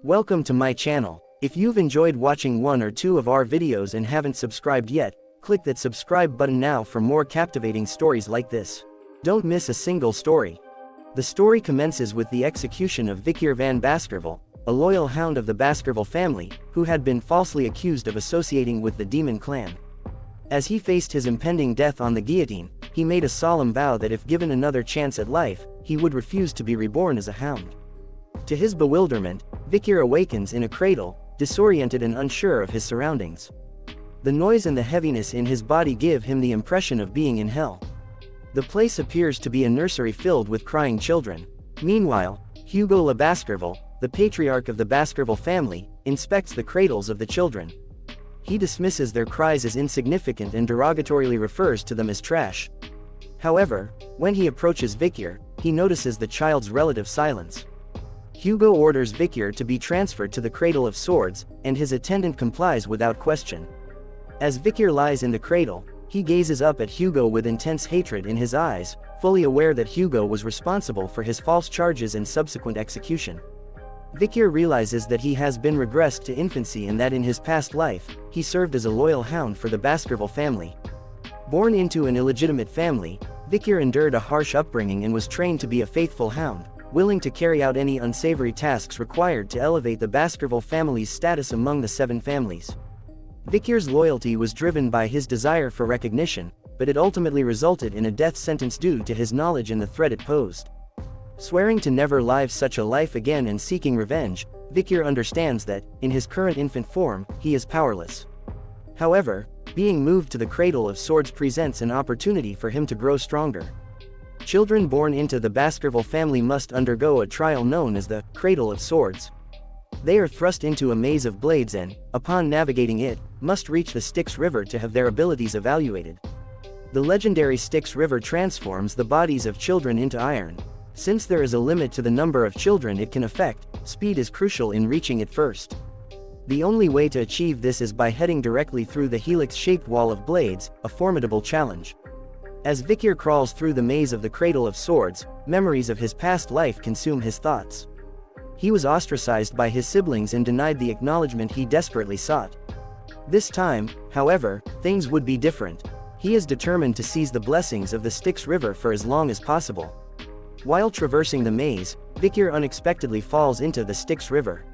Welcome to my channel. If you've enjoyed watching one or two of our videos and haven't subscribed yet, click that subscribe button now for more captivating stories like this. Don't miss a single story. The story commences with the execution of Vikir van Baskerville, a loyal hound of the Baskerville family, who had been falsely accused of associating with the demon clan. As he faced his impending death on the guillotine, he made a solemn vow that if given another chance at life, he would refuse to be reborn as a hound. To his bewilderment, Vikir awakens in a cradle, disoriented and unsure of his surroundings. The noise and the heaviness in his body give him the impression of being in hell. The place appears to be a nursery filled with crying children. Meanwhile, Hugo le Baskerville, the patriarch of the Baskerville family, inspects the cradles of the children. He dismisses their cries as insignificant and derogatorily refers to them as trash. However, when he approaches Vikir, he notices the child's relative silence. Hugo orders Vikir to be transferred to the Cradle of Swords, and his attendant complies without question. As Vikir lies in the cradle, he gazes up at Hugo with intense hatred in his eyes, fully aware that Hugo was responsible for his false charges and subsequent execution. Vikir realizes that he has been regressed to infancy and that in his past life, he served as a loyal hound for the Baskerville family. Born into an illegitimate family, Vikir endured a harsh upbringing and was trained to be a faithful hound, willing to carry out any unsavory tasks required to elevate the Baskerville family's status among the 7 families. Vikir's loyalty was driven by his desire for recognition, but it ultimately resulted in a death sentence due to his knowledge and the threat it posed. Swearing to never live such a life again and seeking revenge, Vikir understands that, in his current infant form, he is powerless. However, being moved to the Cradle of Swords presents an opportunity for him to grow stronger. Children born into the Baskerville family must undergo a trial known as the Cradle of Swords. They are thrust into a maze of blades and, upon navigating it, must reach the Styx River to have their abilities evaluated. The legendary Styx River transforms the bodies of children into iron. Since there is a limit to the number of children it can affect, speed is crucial in reaching it first. The only way to achieve this is by heading directly through the helix-shaped wall of blades, a formidable challenge. As Vikir crawls through the maze of the Cradle of Swords, memories of his past life consume his thoughts. He was ostracized by his siblings and denied the acknowledgement he desperately sought. This time, however, things would be different. He is determined to seize the blessings of the Styx River for as long as possible. While traversing the maze, Vikir unexpectedly falls into the Styx River.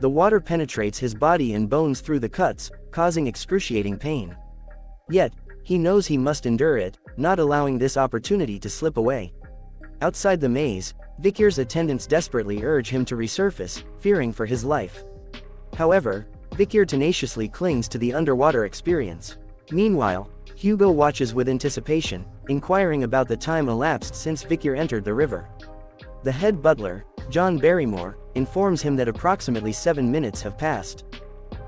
The water penetrates his body and bones through the cuts, causing excruciating pain. Yet, he knows he must endure it, not allowing this opportunity to slip away. Outside the maze, Vikir's attendants desperately urge him to resurface, fearing for his life. However, Vikir tenaciously clings to the underwater experience. Meanwhile, Hugo watches with anticipation, inquiring about the time elapsed since Vikir entered the river. The head butler, John Barrymore, informs him that approximately 7 minutes have passed.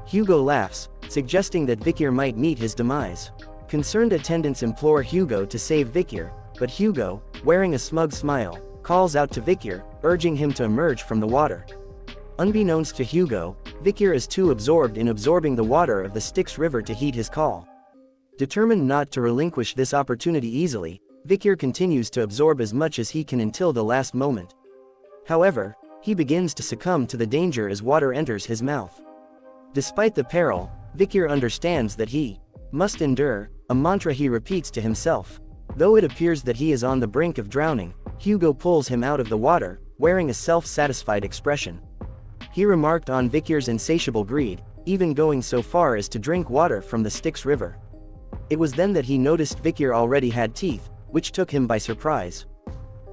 Hugo laughs, suggesting that Vikir might meet his demise. Concerned attendants implore Hugo to save Vikir, but Hugo, wearing a smug smile, calls out to Vikir, urging him to emerge from the water. Unbeknownst to Hugo, Vikir is too absorbed in absorbing the water of the Styx River to heed his call. Determined not to relinquish this opportunity easily, Vikir continues to absorb as much as he can until the last moment. However, he begins to succumb to the danger as water enters his mouth. Despite the peril, Vikir understands that he must endure, a mantra he repeats to himself. Though it appears that he is on the brink of drowning, Hugo pulls him out of the water, wearing a self-satisfied expression. He remarked on Vikir's insatiable greed, even going so far as to drink water from the Styx River. It was then that he noticed Vikir already had teeth, which took him by surprise.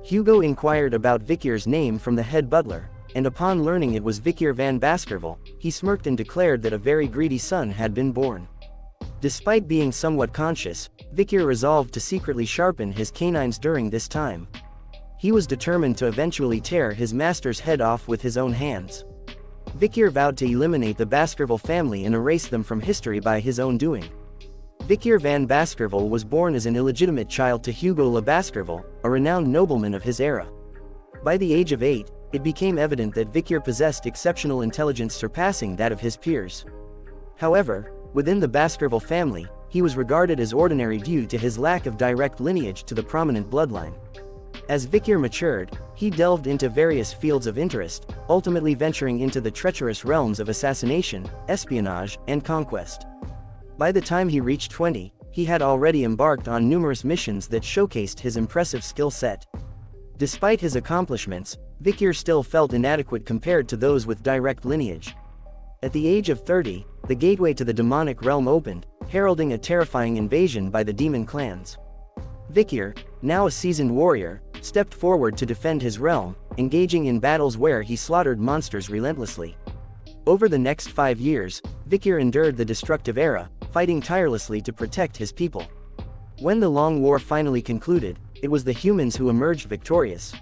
Hugo inquired about Vikir's name from the head butler, and upon learning it was Vikir van Baskerville, he smirked and declared that a very greedy son had been born. Despite being somewhat conscious, Vikir resolved to secretly sharpen his canines during this time. He was determined to eventually tear his master's head off with his own hands. Vikir vowed to eliminate the Baskerville family and erase them from history by his own doing. Vikir van Baskerville was born as an illegitimate child to Hugo le Baskerville, a renowned nobleman of his era. By the age of 8, it became evident that Vikir possessed exceptional intelligence surpassing that of his peers. However, within the Baskerville family, he was regarded as ordinary due to his lack of direct lineage to the prominent bloodline. As Vikir matured, he delved into various fields of interest, ultimately venturing into the treacherous realms of assassination, espionage, and conquest. By the time he reached 20, he had already embarked on numerous missions that showcased his impressive skill set. Despite his accomplishments, Vikir still felt inadequate compared to those with direct lineage. At the age of 30, the gateway to the demonic realm opened, heralding a terrifying invasion by the demon clans. Vikir, now a seasoned warrior, stepped forward to defend his realm, engaging in battles where he slaughtered monsters relentlessly. Over the next 5 years, Vikir endured the destructive era, fighting tirelessly to protect his people. When the long war finally concluded, it was the humans who emerged victorious.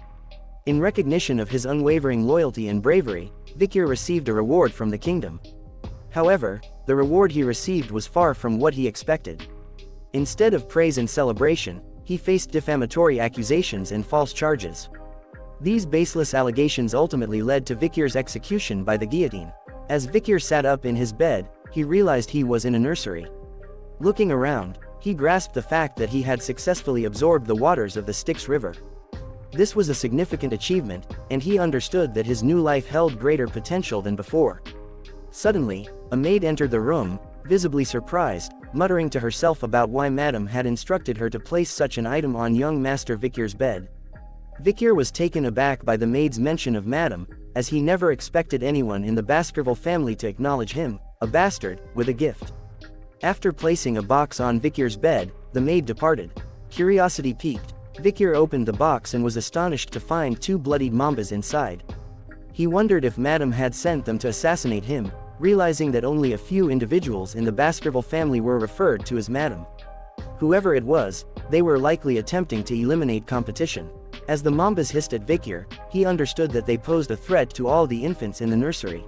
In recognition of his unwavering loyalty and bravery, Vikir received a reward from the kingdom. However, the reward he received was far from what he expected. Instead of praise and celebration, he faced defamatory accusations and false charges. These baseless allegations ultimately led to Vikir's execution by the guillotine. As Vikir sat up in his bed, he realized he was in a nursery. Looking around, he grasped the fact that he had successfully absorbed the waters of the Styx River. This was a significant achievement, and he understood that his new life held greater potential than before. Suddenly, a maid entered the room, visibly surprised, muttering to herself about why Madame had instructed her to place such an item on young Master Vikir's bed. Vikir was taken aback by the maid's mention of Madame, as he never expected anyone in the Baskerville family to acknowledge him, a bastard, with a gift. After placing a box on Vikir's bed, the maid departed. Curiosity piqued, Vikir opened the box and was astonished to find 2 bloodied mambas inside. He wondered if Madame had sent them to assassinate him, realizing that only a few individuals in the Baskerville family were referred to as Madame. Whoever it was, they were likely attempting to eliminate competition. As the mambas hissed at Vikir, he understood that they posed a threat to all the infants in the nursery.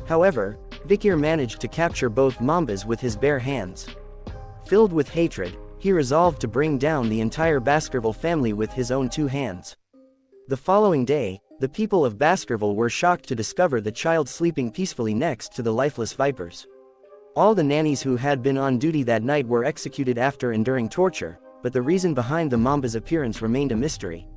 However, Vikir managed to capture both mambas with his bare hands. Filled with hatred, he resolved to bring down the entire Baskerville family with his own 2 hands. The following day, the people of Baskerville were shocked to discover the child sleeping peacefully next to the lifeless vipers. All the nannies who had been on duty that night were executed after enduring torture, but the reason behind the mamba's appearance remained a mystery.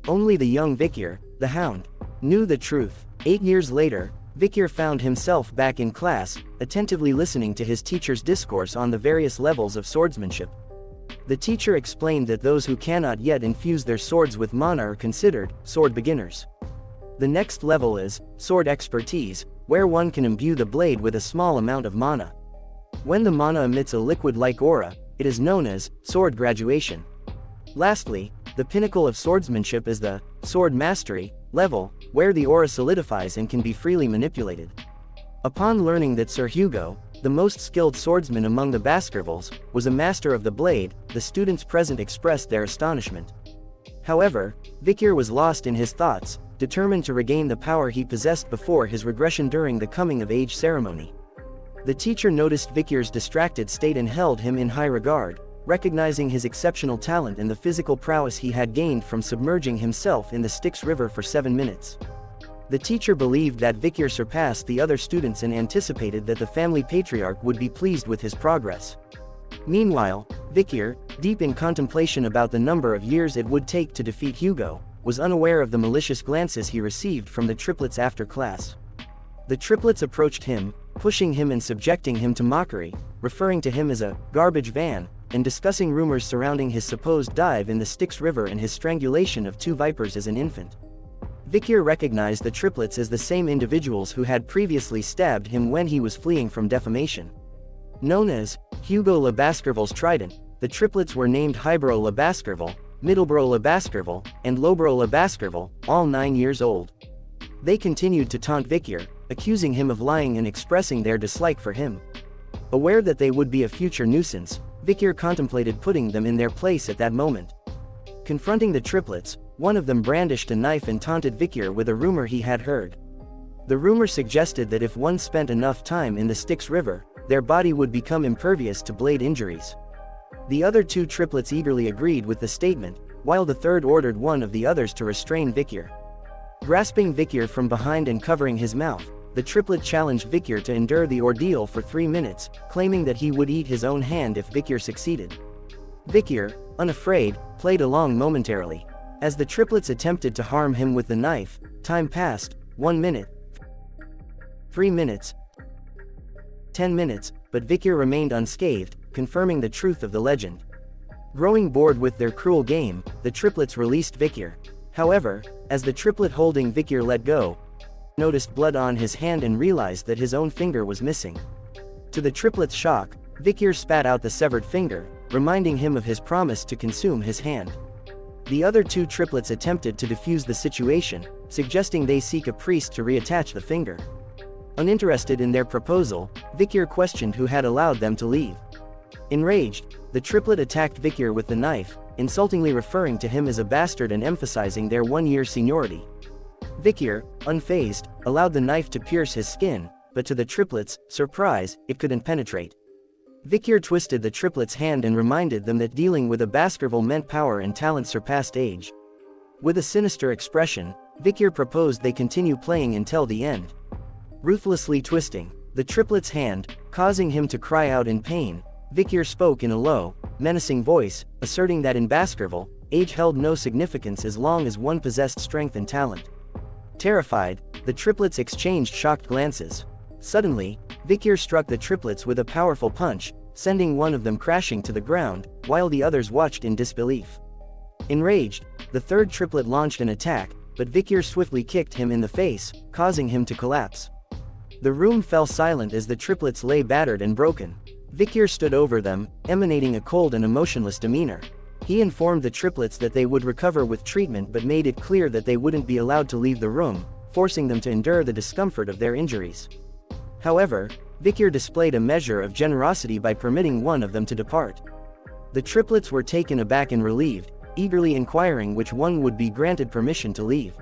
Only the young Vikir, the Hound, knew the truth. 8 years later, Vikir found himself back in class, attentively listening to his teacher's discourse on the various levels of swordsmanship. The teacher explained that those who cannot yet infuse their swords with mana are considered sword beginners. The next level is sword expertise, where one can imbue the blade with a small amount of mana. When the mana emits a liquid-like aura, it is known as sword graduation. Lastly, the pinnacle of swordsmanship is the sword mastery level, where the aura solidifies and can be freely manipulated. Upon learning that Sir Hugo, the most skilled swordsman among the Baskervilles, was a master of the blade, the students present expressed their astonishment. However, Vikir was lost in his thoughts, determined to regain the power he possessed before his regression during the coming-of-age ceremony. The teacher noticed Vikir's distracted state and held him in high regard, recognizing his exceptional talent and the physical prowess he had gained from submerging himself in the Styx River for 7 minutes. The teacher believed that Vikir surpassed the other students and anticipated that the family patriarch would be pleased with his progress. Meanwhile, Vikir, deep in contemplation about the number of years it would take to defeat Hugo, was unaware of the malicious glances he received from the triplets after class. The triplets approached him, pushing him and subjecting him to mockery, referring to him as a garbage van, and discussing rumors surrounding his supposed dive in the Styx River and his strangulation of 2 vipers as an infant. Vikir recognized the triplets as the same individuals who had previously stabbed him when he was fleeing from defamation. Known as Hugo Le Baskerville's Trident, the triplets were named Highborough Le Baskerville, Middleborough Le Baskerville, and Lowborough Le Baskerville, all 9 years old. They continued to taunt Vikir, accusing him of lying and expressing their dislike for him. Aware that they would be a future nuisance, Vikir contemplated putting them in their place at that moment. Confronting the triplets, one of them brandished a knife and taunted Vikir with a rumor he had heard. The rumor suggested that if one spent enough time in the Styx River, their body would become impervious to blade injuries. The other 2 triplets eagerly agreed with the statement, while the third ordered one of the others to restrain Vikir. Grasping Vikir from behind and covering his mouth, the triplet challenged Vikir to endure the ordeal for 3 minutes, claiming that he would eat his own hand if Vikir succeeded. Vikir, unafraid, played along momentarily. As the triplets attempted to harm him with the knife, time passed, 1 minute, 3 minutes, 10 minutes, but Vikir remained unscathed, confirming the truth of the legend. Growing bored with their cruel game, the triplets released Vikir. However, as the triplet holding Vikir let go, noticed blood on his hand and realized that his own finger was missing. To the triplet's shock, Vikir spat out the severed finger, reminding him of his promise to consume his hand. The other two triplets attempted to defuse the situation, suggesting they seek a priest to reattach the finger. Uninterested in their proposal, Vikir questioned who had allowed them to leave. Enraged, the triplet attacked Vikir with the knife, insultingly referring to him as a bastard and emphasizing their 1-year seniority. Vikir, unfazed, allowed the knife to pierce his skin, but to the triplets' surprise, it couldn't penetrate. Vikir twisted the triplets' hand and reminded them that dealing with a Baskerville meant power and talent surpassed age. With a sinister expression, Vikir proposed they continue playing until the end. Ruthlessly twisting the triplet's hand, causing him to cry out in pain, Vikir spoke in a low, menacing voice, asserting that in Baskerville, age held no significance as long as one possessed strength and talent. Terrified, the triplets exchanged shocked glances. Suddenly, Vikir struck the triplets with a powerful punch, sending one of them crashing to the ground, while the others watched in disbelief. Enraged, the third triplet launched an attack, but Vikir swiftly kicked him in the face, causing him to collapse. The room fell silent as the triplets lay battered and broken. Vikir stood over them, emanating a cold and emotionless demeanor. He informed the triplets that they would recover with treatment but made it clear that they wouldn't be allowed to leave the room, forcing them to endure the discomfort of their injuries. However, Vikir displayed a measure of generosity by permitting one of them to depart. The triplets were taken aback and relieved, eagerly inquiring which one would be granted permission to leave.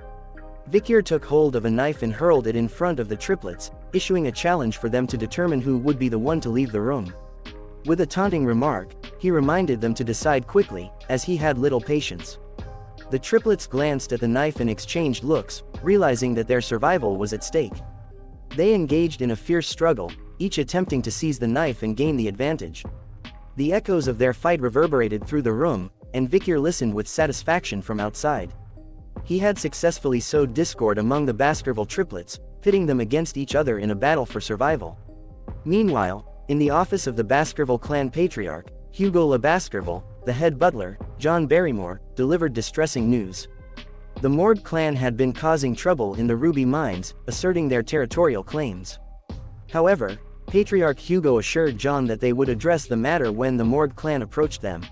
Vikir took hold of a knife and hurled it in front of the triplets, issuing a challenge for them to determine who would be the one to leave the room. With a taunting remark, he reminded them to decide quickly, as he had little patience. The triplets glanced at the knife and exchanged looks, realizing that their survival was at stake. They engaged in a fierce struggle, each attempting to seize the knife and gain the advantage. The echoes of their fight reverberated through the room, and Vikir listened with satisfaction from outside. He had successfully sowed discord among the Baskerville triplets, pitting them against each other in a battle for survival. Meanwhile, in the office of the Baskerville clan patriarch, Hugo Le Baskerville, the head butler, John Barrymore, delivered distressing news. The Mord clan had been causing trouble in the ruby mines, asserting their territorial claims. However, Patriarch Hugo assured John that they would address the matter when the Mord clan approached them.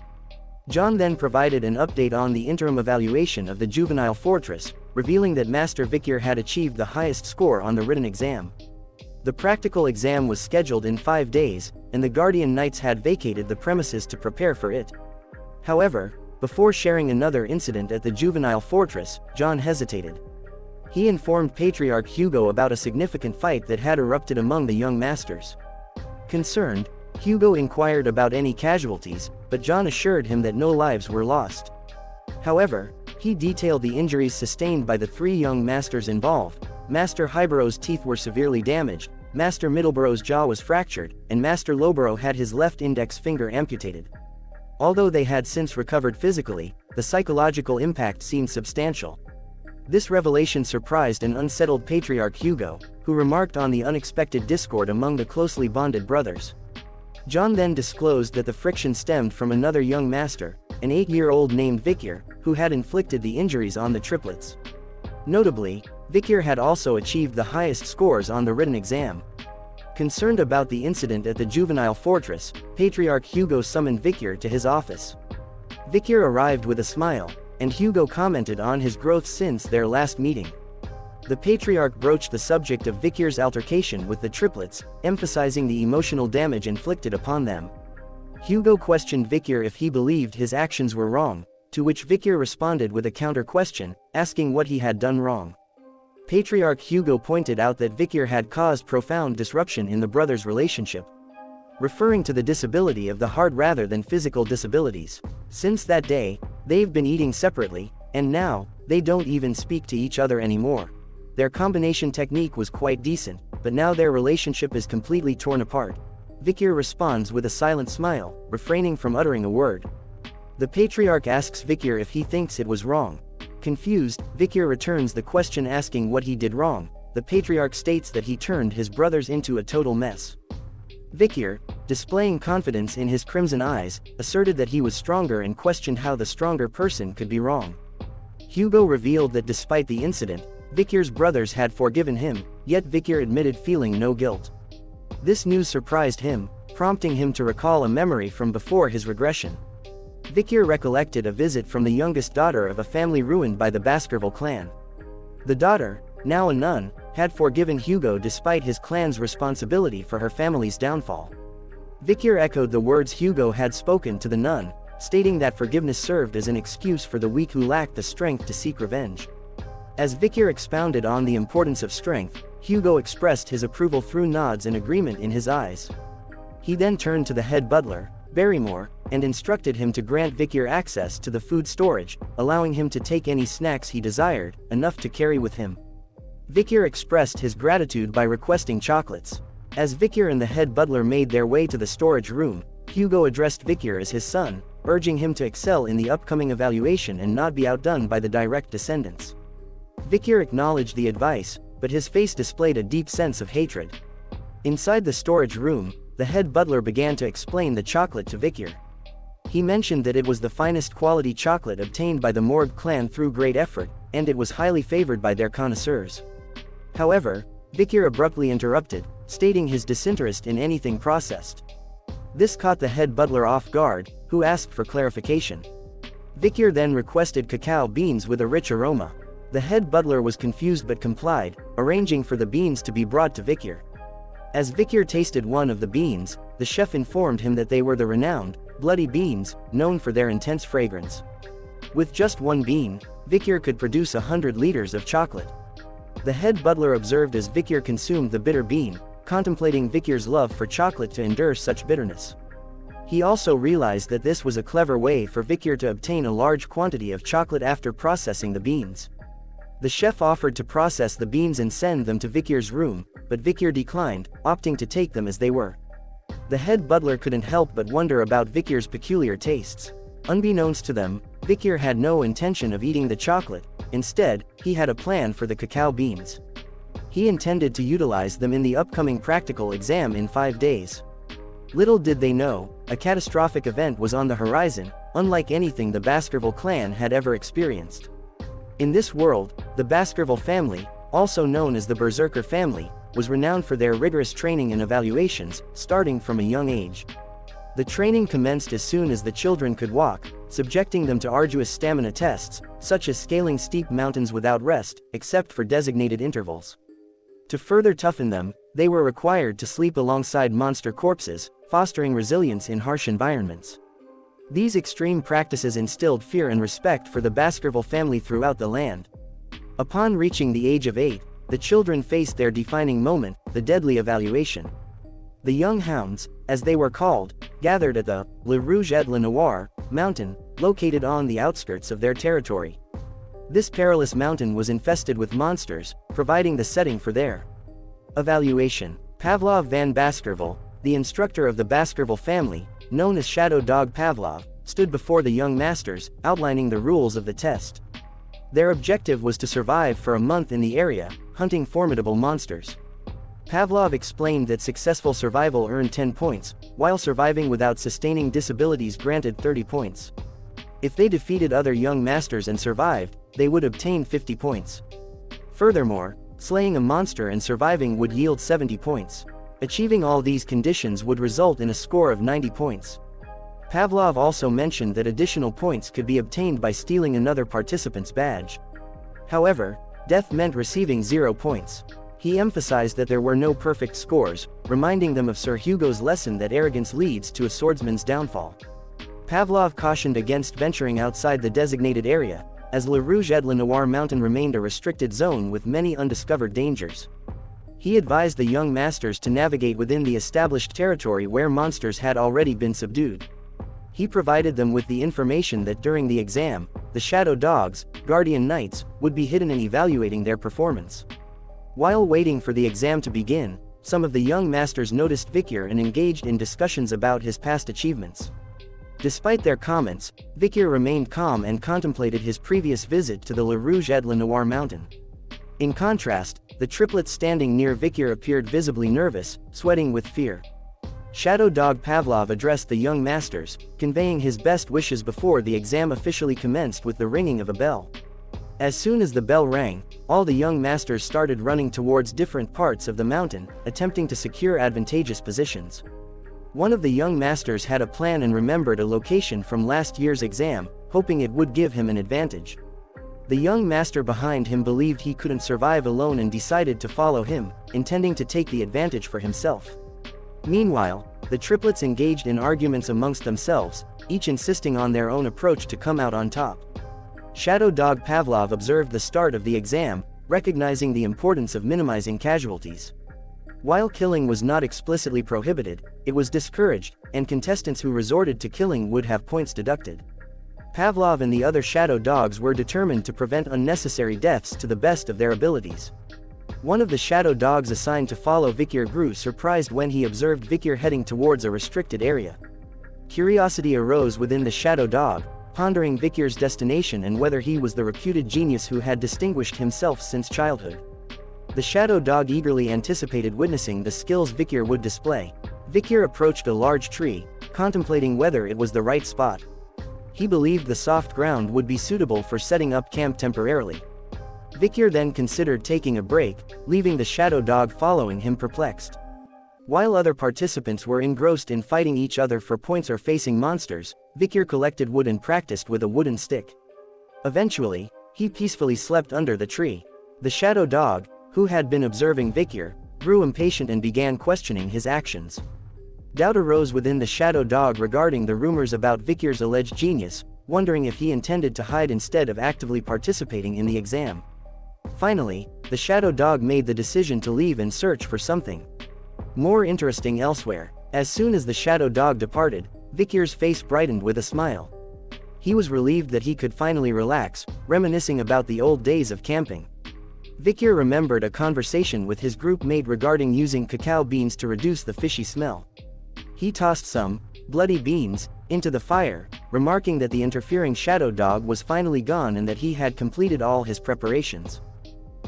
John then provided an update on the interim evaluation of the juvenile fortress, revealing that Master Vikir had achieved the highest score on the written exam. The practical exam was scheduled in 5 days, and the Guardian Knights had vacated the premises to prepare for it. However, before sharing another incident at the juvenile fortress, John hesitated. He informed Patriarch Hugo about a significant fight that had erupted among the young masters. Concerned, Hugo inquired about any casualties, but John assured him that no lives were lost. However, he detailed the injuries sustained by the 3 young masters involved. Master Highborough's teeth were severely damaged, Master Middleborough's jaw was fractured, and Master Lowborough had his left index finger amputated. Although they had since recovered physically, the psychological impact seemed substantial. This revelation surprised and unsettled Patriarch Hugo, who remarked on the unexpected discord among the closely bonded brothers. John then disclosed that the friction stemmed from another young master, an 8-year-old named Vikir, who had inflicted the injuries on the triplets. Notably, Vikir had also achieved the highest scores on the written exam. Concerned about the incident at the juvenile fortress, Patriarch Hugo summoned Vikir to his office. Vikir arrived with a smile, and Hugo commented on his growth since their last meeting. The Patriarch broached the subject of Vikir's altercation with the triplets, emphasizing the emotional damage inflicted upon them. Hugo questioned Vikir if he believed his actions were wrong, to which Vikir responded with a counter-question, asking what he had done wrong. Patriarch Hugo pointed out that Vikir had caused profound disruption in the brothers' relationship, referring to the disability of the heart rather than physical disabilities. Since that day, they've been eating separately, and now, they don't even speak to each other anymore. Their combination technique was quite decent, but now their relationship is completely torn apart. Vikir responds with a silent smile, refraining from uttering a word. The Patriarch asks Vikir if he thinks it was wrong. Confused, Vikir returns the question asking what he did wrong. The patriarch states that he turned his brothers into a total mess. Vikir, displaying confidence in his crimson eyes, asserted that he was stronger and questioned how the stronger person could be wrong. Hugo revealed that despite the incident, Vikir's brothers had forgiven him, yet Vikir admitted feeling no guilt. This news surprised him, prompting him to recall a memory from before his regression. Vikir recollected a visit from the youngest daughter of a family ruined by the Baskerville clan. The daughter, now a nun, had forgiven Hugo despite his clan's responsibility for her family's downfall. Vikir echoed the words Hugo had spoken to the nun, stating that forgiveness served as an excuse for the weak who lacked the strength to seek revenge. As Vikir expounded on the importance of strength, Hugo expressed his approval through nods and agreement in his eyes. He then turned to the head butler, Barrymore, and instructed him to grant Vikir access to the food storage, allowing him to take any snacks he desired, enough to carry with him. Vikir expressed his gratitude by requesting chocolates. As Vikir and the head butler made their way to the storage room, Hugo addressed Vikir as his son, urging him to excel in the upcoming evaluation and not be outdone by the direct descendants. Vikir acknowledged the advice, but his face displayed a deep sense of hatred. Inside the storage room, the head butler began to explain the chocolate to Vikir. He mentioned that it was the finest quality chocolate obtained by the Morgue clan through great effort, and it was highly favored by their connoisseurs. However, Vikir abruptly interrupted, stating his disinterest in anything processed. This caught the head butler off guard, who asked for clarification. Vikir then requested cacao beans with a rich aroma. The head butler was confused but complied, arranging for the beans to be brought to Vikir. As Vikir tasted one of the beans, the chef informed him that they were the renowned, bloody beans, known for their intense fragrance. With just one bean, Vikir could produce 100 liters of chocolate. The head butler observed as Vikir consumed the bitter bean, contemplating Vikir's love for chocolate to endure such bitterness. He also realized that this was a clever way for Vikir to obtain a large quantity of chocolate after processing the beans. The chef offered to process the beans and send them to Vikir's room, but Vikir declined, opting to take them as they were. The head butler couldn't help but wonder about Vikir's peculiar tastes. Unbeknownst to them, Vikir had no intention of eating the chocolate. Instead, he had a plan for the cacao beans. He intended to utilize them in the upcoming practical exam in 5 days. Little did they know, a catastrophic event was on the horizon, unlike anything the Baskerville clan had ever experienced. In this world, the Baskerville family, also known as the Berserker family, was renowned for their rigorous training and evaluations, starting from a young age. The training commenced as soon as the children could walk, subjecting them to arduous stamina tests, such as scaling steep mountains without rest, except for designated intervals. To further toughen them, they were required to sleep alongside monster corpses, fostering resilience in harsh environments. These extreme practices instilled fear and respect for the Baskerville family throughout the land. Upon reaching the age of 8, the children faced their defining moment, the deadly evaluation. The young hounds, as they were called, gathered at the Le Rouge et le Noir mountain, located on the outskirts of their territory. This perilous mountain was infested with monsters, providing the setting for their evaluation. Pavlov van Baskerville, the instructor of the Baskerville family, known as Shadow Dog Pavlov, stood before the young masters, outlining the rules of the test. Their objective was to survive for a month in the area, hunting formidable monsters. Pavlov explained that successful survival earned 10 points, while surviving without sustaining disabilities granted 30 points. If they defeated other young masters and survived, they would obtain 50 points. Furthermore, slaying a monster and surviving would yield 70 points. Achieving all these conditions would result in a score of 90 points. Pavlov also mentioned that additional points could be obtained by stealing another participant's badge. However, death meant receiving 0 points. He emphasized that there were no perfect scores, reminding them of Sir Hugo's lesson that arrogance leads to a swordsman's downfall. Pavlov cautioned against venturing outside the designated area, as Le Rouge et le Noir mountain remained a restricted zone with many undiscovered dangers. He advised the young masters to navigate within the established territory where monsters had already been subdued. He provided them with the information that during the exam, the Shadow Dogs, Guardian Knights, would be hidden and evaluating their performance. While waiting for the exam to begin, some of the young masters noticed Vikir and engaged in discussions about his past achievements. Despite their comments, Vikir remained calm and contemplated his previous visit to the Le Rouge et le Noir mountain. In contrast, the triplets standing near Vikir appeared visibly nervous, sweating with fear. Shadow Dog Pavlov addressed the young masters, conveying his best wishes before the exam officially commenced with the ringing of a bell. As soon as the bell rang, all the young masters started running towards different parts of the mountain, attempting to secure advantageous positions. One of the young masters had a plan and remembered a location from last year's exam, hoping it would give him an advantage. The young master behind him believed he couldn't survive alone and decided to follow him, intending to take the advantage for himself. Meanwhile, the triplets engaged in arguments amongst themselves, each insisting on their own approach to come out on top. Shadow Dog Pavlov observed the start of the exam, recognizing the importance of minimizing casualties. While killing was not explicitly prohibited, it was discouraged, and contestants who resorted to killing would have points deducted. Pavlov and the other shadow dogs were determined to prevent unnecessary deaths to the best of their abilities. One of the shadow dogs assigned to follow Vikir grew surprised when he observed Vikir heading towards a restricted area. Curiosity arose within the shadow dog, pondering Vikir's destination and whether he was the reputed genius who had distinguished himself since childhood. The shadow dog eagerly anticipated witnessing the skills Vikir would display. Vikir approached a large tree, contemplating whether it was the right spot. He believed the soft ground would be suitable for setting up camp temporarily. Vikir then considered taking a break, leaving the shadow dog following him perplexed. While other participants were engrossed in fighting each other for points or facing monsters, Vikir collected wood and practiced with a wooden stick. Eventually, he peacefully slept under the tree. The shadow dog, who had been observing Vikir, grew impatient and began questioning his actions. Doubt arose within the shadow dog regarding the rumors about Vikir's alleged genius, wondering if he intended to hide instead of actively participating in the exam. Finally, the shadow dog made the decision to leave and search for something more interesting elsewhere. As soon as the shadow dog departed, Vikir's face brightened with a smile. He was relieved that he could finally relax, reminiscing about the old days of camping. Vikir remembered a conversation with his group mate regarding using cacao beans to reduce the fishy smell. He tossed some bloody beans into the fire, remarking that the interfering shadow dog was finally gone and that he had completed all his preparations.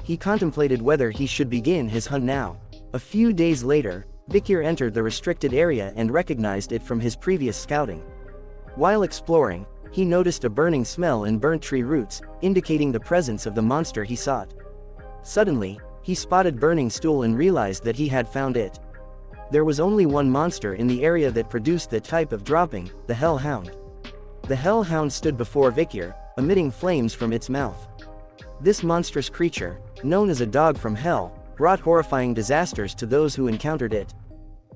He contemplated whether he should begin his hunt now. A few days later, Vikir entered the restricted area and recognized it from his previous scouting. While exploring, he noticed a burning smell in burnt tree roots, indicating the presence of the monster he sought. Suddenly, he spotted burning stool and realized that he had found it. There was only one monster in the area that produced the type of dropping, the Hell Hound. The Hell Hound stood before Vikir, emitting flames from its mouth. This monstrous creature, known as a dog from hell, brought horrifying disasters to those who encountered it.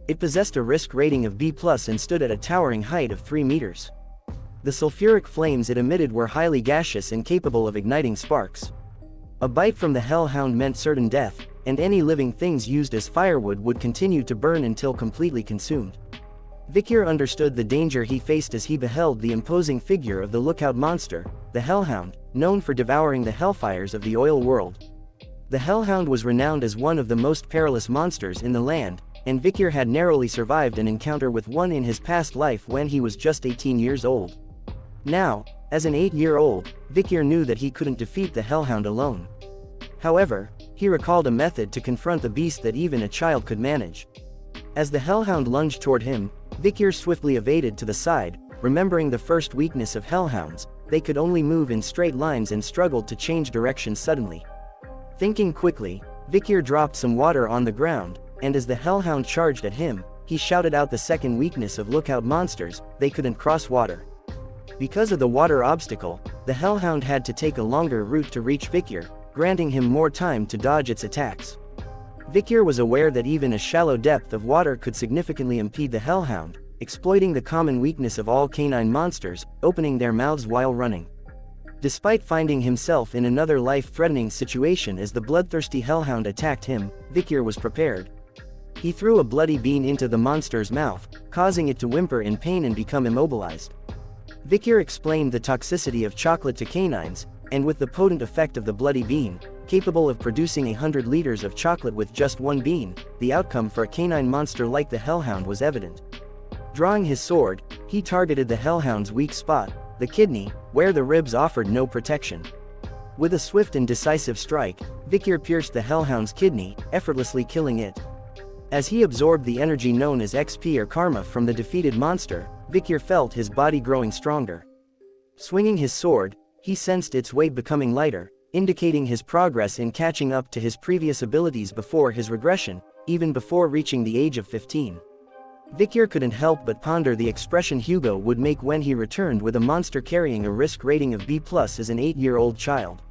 It possessed a risk rating of B+ and stood at a towering height of 3 meters. The sulfuric flames it emitted were highly gaseous and capable of igniting sparks. A bite from the Hell Hound meant certain death, and any living things used as firewood would continue to burn until completely consumed. Vikir understood the danger he faced as he beheld the imposing figure of the lookout monster, the Hellhound, known for devouring the hellfires of the oil world. The Hellhound was renowned as one of the most perilous monsters in the land, and Vikir had narrowly survived an encounter with one in his past life when he was just 18 years old. Now, as an 8-year-old, Vikir knew that he couldn't defeat the Hellhound alone. However, he recalled a method to confront the beast that even a child could manage. As the Hellhound lunged toward him, Vikir swiftly evaded to the side, remembering the first weakness of Hellhounds: they could only move in straight lines and struggled to change direction suddenly. Thinking quickly, Vikir dropped some water on the ground, and as the Hellhound charged at him, he shouted out the second weakness of lookout monsters: they couldn't cross water. Because of the water obstacle, the Hellhound had to take a longer route to reach Vikir, granting him more time to dodge its attacks. Vikir was aware that even a shallow depth of water could significantly impede the Hellhound, exploiting the common weakness of all canine monsters, opening their mouths while running. Despite finding himself in another life-threatening situation as the bloodthirsty Hellhound attacked him, Vikir was prepared. He threw a bloody bean into the monster's mouth, causing it to whimper in pain and become immobilized. Vikir explained the toxicity of chocolate to canines, and with the potent effect of the bloody bean, capable of producing 100 liters of chocolate with just one bean, the outcome for a canine monster like the Hellhound was evident. Drawing his sword, He targeted the Hellhound's weak spot, the kidney, where the ribs offered no protection. With a swift and decisive strike, Vikir pierced the Hellhound's kidney, effortlessly killing it. As he absorbed the energy known as XP or karma from the defeated monster, Vikir felt his body growing stronger. Swinging his sword, he sensed its weight becoming lighter, indicating his progress in catching up to his previous abilities before his regression, even before reaching the age of 15. Vikir couldn't help but ponder the expression Hugo would make when he returned with a monster carrying a risk rating of B+ as an 8-year-old child.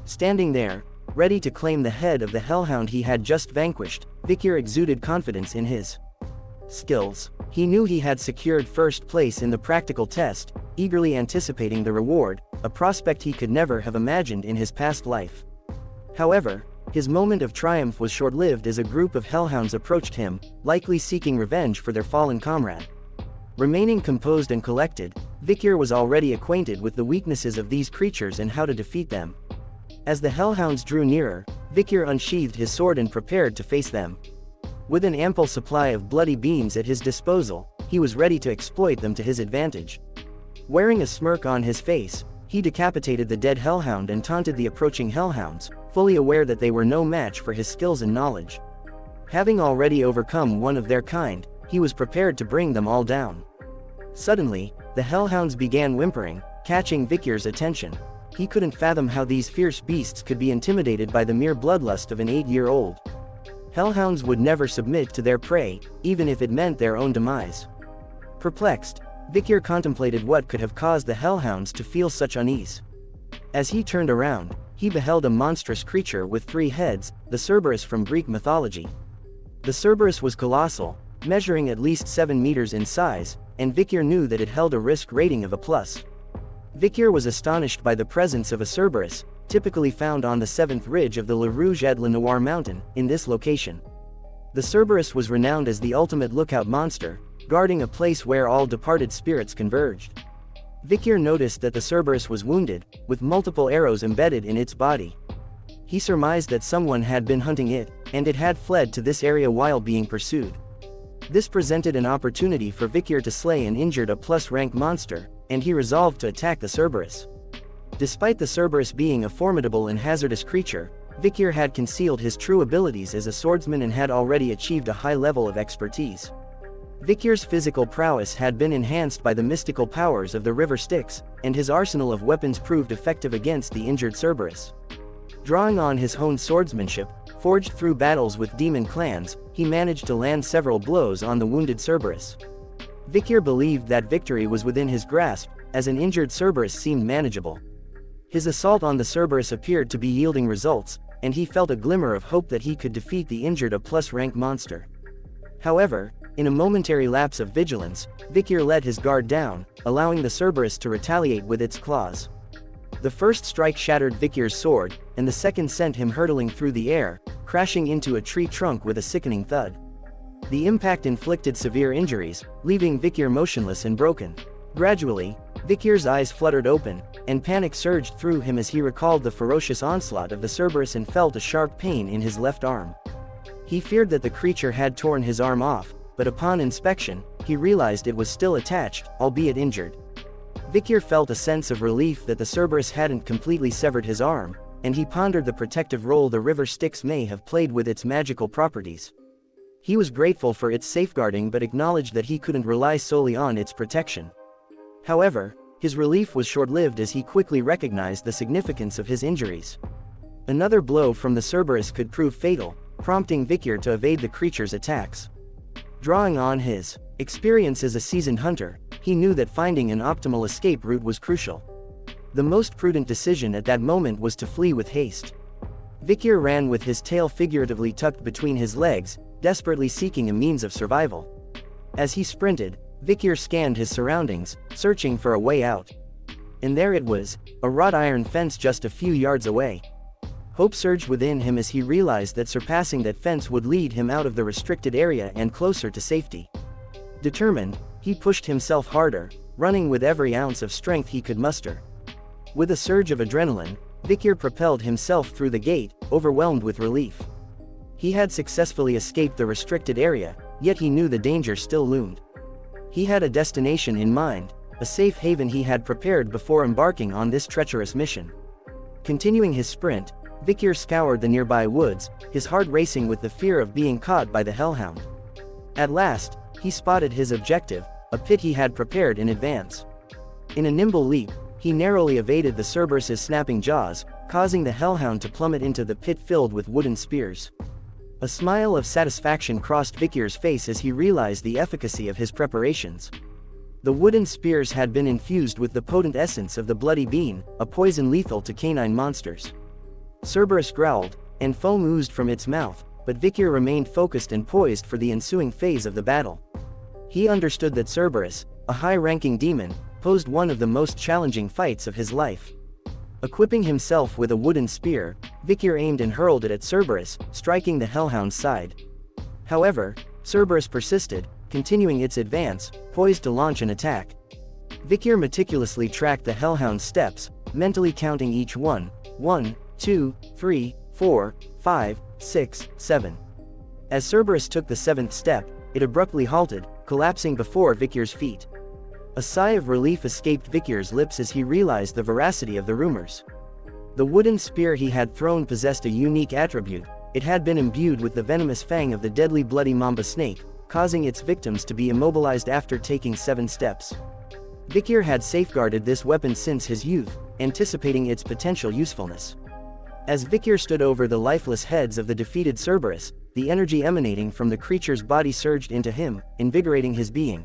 Standing there, ready to claim the head of the Hellhound he had just vanquished, Vikir exuded confidence in his skills. He knew he had secured first place in the practical test, eagerly anticipating the reward, a prospect he could never have imagined in his past life. However, his moment of triumph was short-lived as a group of Hellhounds approached him, likely seeking revenge for their fallen comrade. Remaining composed and collected, Vikir was already acquainted with the weaknesses of these creatures and how to defeat them. As the Hellhounds drew nearer, Vikir unsheathed his sword and prepared to face them. With an ample supply of bloody beams at his disposal, he was ready to exploit them to his advantage. Wearing a smirk on his face, he decapitated the dead Hellhound and taunted the approaching Hellhounds, fully aware that they were no match for his skills and knowledge. Having already overcome one of their kind, he was prepared to bring them all down. Suddenly, the Hellhounds began whimpering, catching Vikir's attention. He couldn't fathom how these fierce beasts could be intimidated by the mere bloodlust of an 8-year-old. Hellhounds would never submit to their prey, even if it meant their own demise. Perplexed, Vikir contemplated what could have caused the Hellhounds to feel such unease. As he turned around, he beheld a monstrous creature with 3 heads, the Cerberus from Greek mythology. The Cerberus was colossal, measuring at least 7 meters in size, and Vikir knew that it held a risk rating of A+. Vikir was astonished by the presence of a Cerberus, typically found on the 7th ridge of the Le Rouge-et-le-Noir mountain, in this location. The Cerberus was renowned as the ultimate lookout monster, guarding a place where all departed spirits converged. Vikir noticed that the Cerberus was wounded, with multiple arrows embedded in its body. He surmised that someone had been hunting it, and it had fled to this area while being pursued. This presented an opportunity for Vikir to slay an injured A+ rank monster, and he resolved to attack the Cerberus. Despite the Cerberus being a formidable and hazardous creature, Vikir had concealed his true abilities as a swordsman and had already achieved a high level of expertise. Vikir's physical prowess had been enhanced by the mystical powers of the river Styx, and his arsenal of weapons proved effective against the injured Cerberus. Drawing on his honed swordsmanship, forged through battles with demon clans, he managed to land several blows on the wounded Cerberus. Vikir believed that victory was within his grasp, as an injured Cerberus seemed manageable. His assault on the Cerberus appeared to be yielding results, and he felt a glimmer of hope that he could defeat the injured A+ rank monster. However, in a momentary lapse of vigilance, Vikir let his guard down, allowing the Cerberus to retaliate with its claws. The first strike shattered Vikir's sword, and the second sent him hurtling through the air, crashing into a tree trunk with a sickening thud. The impact inflicted severe injuries, leaving Vikir motionless and broken. Gradually, Vikir's eyes fluttered open, and panic surged through him as he recalled the ferocious onslaught of the Cerberus and felt a sharp pain in his left arm. He feared that the creature had torn his arm off, but upon inspection, he realized it was still attached, albeit injured. Vikir felt a sense of relief that the Cerberus hadn't completely severed his arm, and he pondered the protective role the river Styx may have played with its magical properties. He was grateful for its safeguarding but acknowledged that he couldn't rely solely on its protection. However, his relief was short-lived as he quickly recognized the significance of his injuries. Another blow from the Cerberus could prove fatal, prompting Vikir to evade the creature's attacks. Drawing on his experience as a seasoned hunter, he knew that finding an optimal escape route was crucial. The most prudent decision at that moment was to flee with haste. Vikir ran with his tail figuratively tucked between his legs, desperately seeking a means of survival. As he sprinted, Vikir scanned his surroundings, searching for a way out. And there it was, a wrought iron fence just a few yards away. Hope surged within him as he realized that surpassing that fence would lead him out of the restricted area and closer to safety. Determined, he pushed himself harder, running with every ounce of strength he could muster. With a surge of adrenaline, Vikir propelled himself through the gate, overwhelmed with relief. He had successfully escaped the restricted area, yet he knew the danger still loomed. He had a destination in mind, a safe haven he had prepared before embarking on this treacherous mission. Continuing his sprint, Vikir scoured the nearby woods, his heart racing with the fear of being caught by the hellhound. At last, he spotted his objective, a pit he had prepared in advance. In a nimble leap, he narrowly evaded the Cerberus's snapping jaws, causing the hellhound to plummet into the pit filled with wooden spears. A smile of satisfaction crossed Vikir's face as he realized the efficacy of his preparations. The wooden spears had been infused with the potent essence of the bloody bean, a poison lethal to canine monsters. Cerberus growled, and foam oozed from its mouth, but Vikir remained focused and poised for the ensuing phase of the battle. He understood that Cerberus, a high-ranking demon, posed one of the most challenging fights of his life. Equipping himself with a wooden spear, Vikir aimed and hurled it at Cerberus, striking the hellhound's side. However, Cerberus persisted, continuing its advance, poised to launch an attack. Vikir meticulously tracked the hellhound's steps, mentally counting each one: 1, 2, 3, 4, 5, 6, 7. As Cerberus took the 7th step, it abruptly halted, collapsing before Vikir's feet. A sigh of relief escaped Vikir's lips as he realized the veracity of the rumors. The wooden spear he had thrown possessed a unique attribute: it had been imbued with the venomous fang of the deadly bloody mamba snake, causing its victims to be immobilized after taking 7 steps. Vikir had safeguarded this weapon since his youth, anticipating its potential usefulness. As Vikir stood over the lifeless heads of the defeated Cerberus, the energy emanating from the creature's body surged into him, invigorating his being.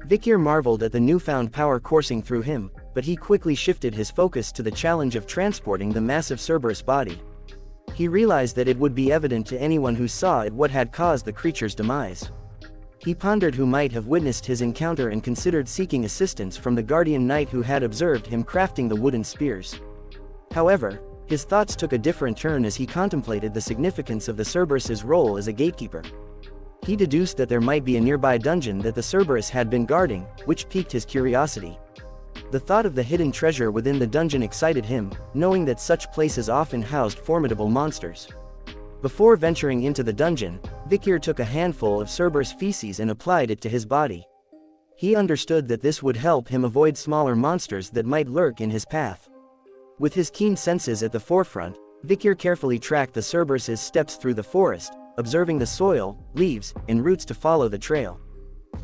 Vikir marveled at the newfound power coursing through him, but he quickly shifted his focus to the challenge of transporting the massive Cerberus body. He realized that it would be evident to anyone who saw it what had caused the creature's demise. He pondered who might have witnessed his encounter and considered seeking assistance from the guardian knight who had observed him crafting the wooden spears. However, his thoughts took a different turn as he contemplated the significance of the Cerberus's role as a gatekeeper. He deduced that there might be a nearby dungeon that the Cerberus had been guarding, which piqued his curiosity. The thought of the hidden treasure within the dungeon excited him, knowing that such places often housed formidable monsters. Before venturing into the dungeon, Vikir took a handful of Cerberus feces and applied it to his body. He understood that this would help him avoid smaller monsters that might lurk in his path. With his keen senses at the forefront, Vikir carefully tracked the Cerberus's steps through the forest, observing the soil, leaves, and roots to follow the trail.